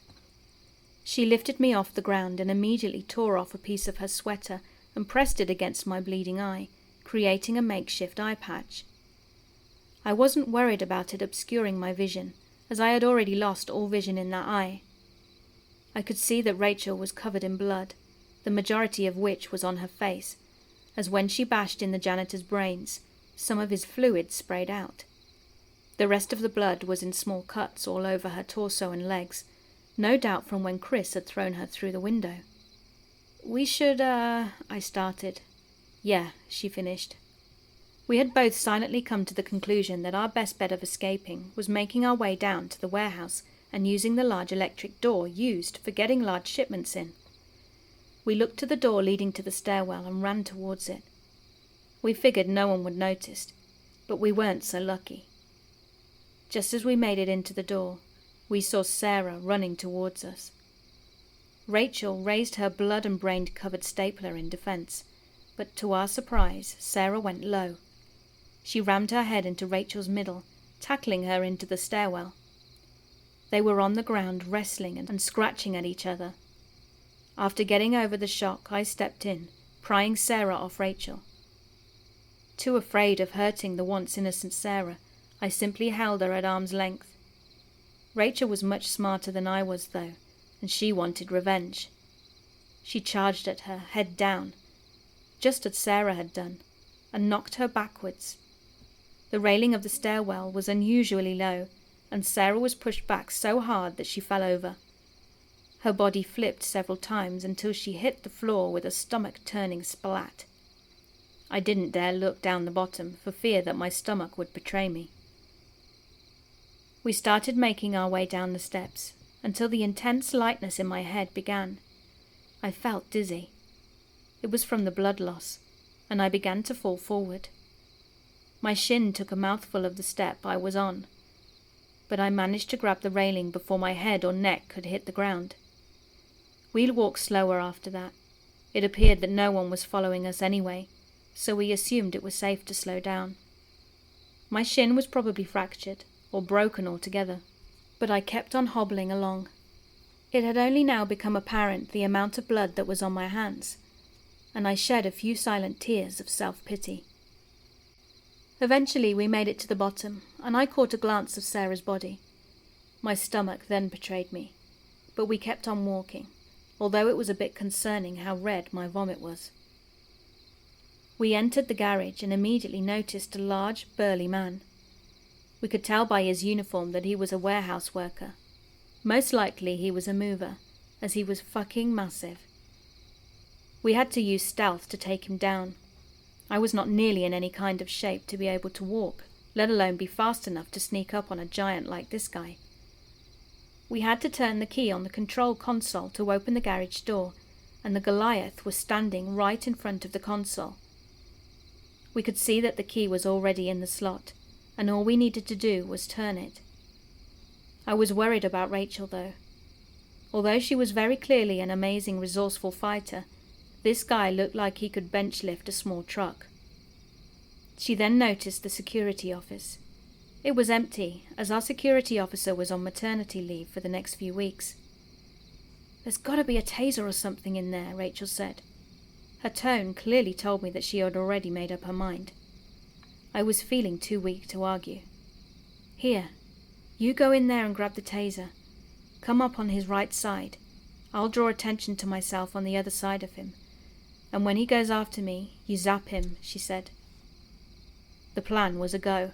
She lifted me off the ground and immediately tore off a piece of her sweater and pressed it against my bleeding eye, creating a makeshift eye patch. I wasn't worried about it obscuring my vision, as I had already lost all vision in that eye. I could see that Rachel was covered in blood, the majority of which was on her face, as when she bashed in the janitor's brains, some of his fluid sprayed out. The rest of the blood was in small cuts all over her torso and legs, no doubt from when Chris had thrown her through the window. We should, I started. Yeah, she finished. We had both silently come to the conclusion that our best bet of escaping was making our way down to the warehouse and using the large electric door used for getting large shipments in. We looked to the door leading to the stairwell and ran towards it. We figured no one would notice, but we weren't so lucky. Just as we made it into the door, we saw Sarah running towards us. Rachel raised her blood and brain covered stapler in defense, but to our surprise, Sarah went low. She rammed her head into Rachel's middle, tackling her into the stairwell. They were on the ground wrestling and scratching at each other. After getting over the shock, I stepped in, prying Sarah off Rachel. Too afraid of hurting the once innocent Sarah, I simply held her at arm's length. Rachel was much smarter than I was, though, and she wanted revenge. She charged at her, head down, just as Sarah had done, and knocked her backwards. The railing of the stairwell was unusually low, and Sarah was pushed back so hard that she fell over. Her body flipped several times until she hit the floor with a stomach-turning splat. I didn't dare look down the bottom for fear that my stomach would betray me. We started making our way down the steps until the intense lightness in my head began. I felt dizzy. It was from the blood loss, and I began to fall forward. My shin took a mouthful of the step I was on, but I managed to grab the railing before my head or neck could hit the ground. We walked slower after that. It appeared that no one was following us anyway, so we assumed it was safe to slow down. My shin was probably fractured or broken altogether, but I kept on hobbling along. It had only now become apparent the amount of blood that was on my hands, and I shed a few silent tears of self-pity. Eventually we made it to the bottom, and I caught a glance of Sarah's body. My stomach then betrayed me, but we kept on walking, although it was a bit concerning how red my vomit was. We entered the garage and immediately noticed a large, burly man. We could tell by his uniform that he was a warehouse worker. Most likely he was a mover, as he was fucking massive. We had to use stealth to take him down. I was not nearly in any kind of shape to be able to walk, let alone be fast enough to sneak up on a giant like this guy. We had to turn the key on the control console to open the garage door, and the Goliath was standing right in front of the console. We could see that the key was already in the slot, and all we needed to do was turn it. I was worried about Rachel, though. Although she was very clearly an amazing, resourceful fighter, this guy looked like he could bench lift a small truck. She then noticed the security office. It was empty, as our security officer was on maternity leave for the next few weeks. "There's got to be a taser or something in there," Rachel said. Her tone clearly told me that she had already made up her mind. I was feeling too weak to argue. "Here, you go in there and grab the taser. Come up on his right side. I'll draw attention to myself on the other side of him. And when he goes after me, you zap him," she said. The plan was a go.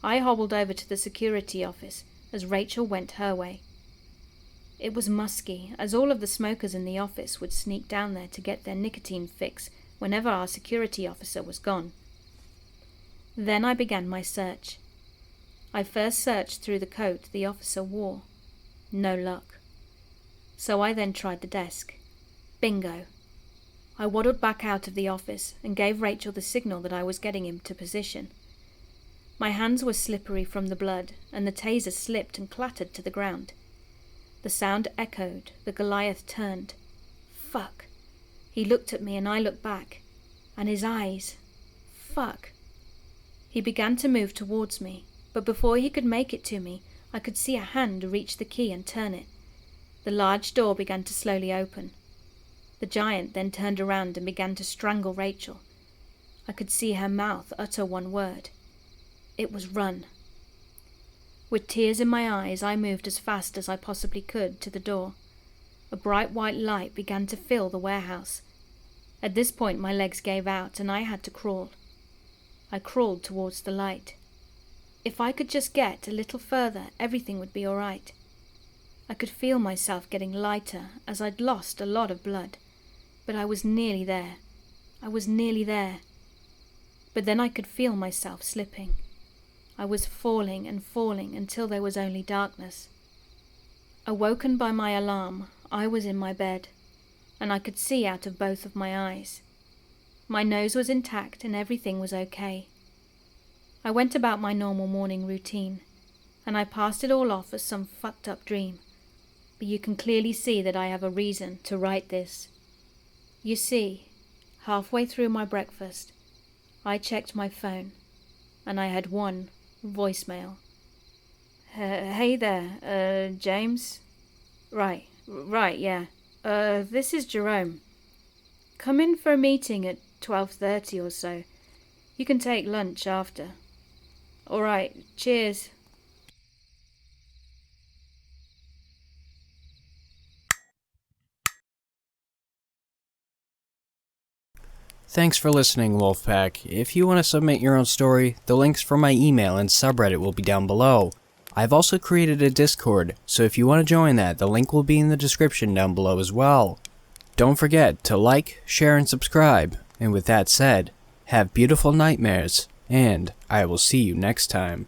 I hobbled over to the security office as Rachel went her way. It was musky, as all of the smokers in the office would sneak down there to get their nicotine fix whenever our security officer was gone. Then I began my search. I first searched through the coat the officer wore. No luck. So I then tried the desk. Bingo. I waddled back out of the office and gave Rachel the signal that I was getting him to position. My hands were slippery from the blood, and the taser slipped and clattered to the ground. The sound echoed. The Goliath turned. Fuck. He looked at me and I looked back. And his eyes. Fuck. He began to move towards me, but before he could make it to me, I could see a hand reach the key and turn it. The large door began to slowly open. The giant then turned around and began to strangle Rachel. I could see her mouth utter one word. It was run. With tears in my eyes, I moved as fast as I possibly could to the door. A bright white light began to fill the warehouse. At this point my legs gave out and I had to crawl. I crawled towards the light. If I could just get a little further, everything would be all right. I could feel myself getting lighter as I'd lost a lot of blood. But I was nearly there. I was nearly there. But then I could feel myself slipping. I was falling and falling until there was only darkness. Awoken by my alarm, I was in my bed, and I could see out of both of my eyes. My nose was intact and everything was okay. I went about my normal morning routine, and I passed it all off as some fucked up dream. But you can clearly see that I have a reason to write this. You see, halfway through my breakfast, I checked my phone, and I had one voicemail. Hey there, James? Right, yeah. This is Jerome. Come in for a meeting at 12:30 or so. You can take lunch after. All right, cheers. Thanks for listening, Wolfpack. If you want to submit your own story, the links for my email and subreddit will be down below. I've also created a Discord, so if you want to join that, the link will be in the description down below as well. Don't forget to like, share, and subscribe. And with that said, have beautiful nightmares, and I will see you next time.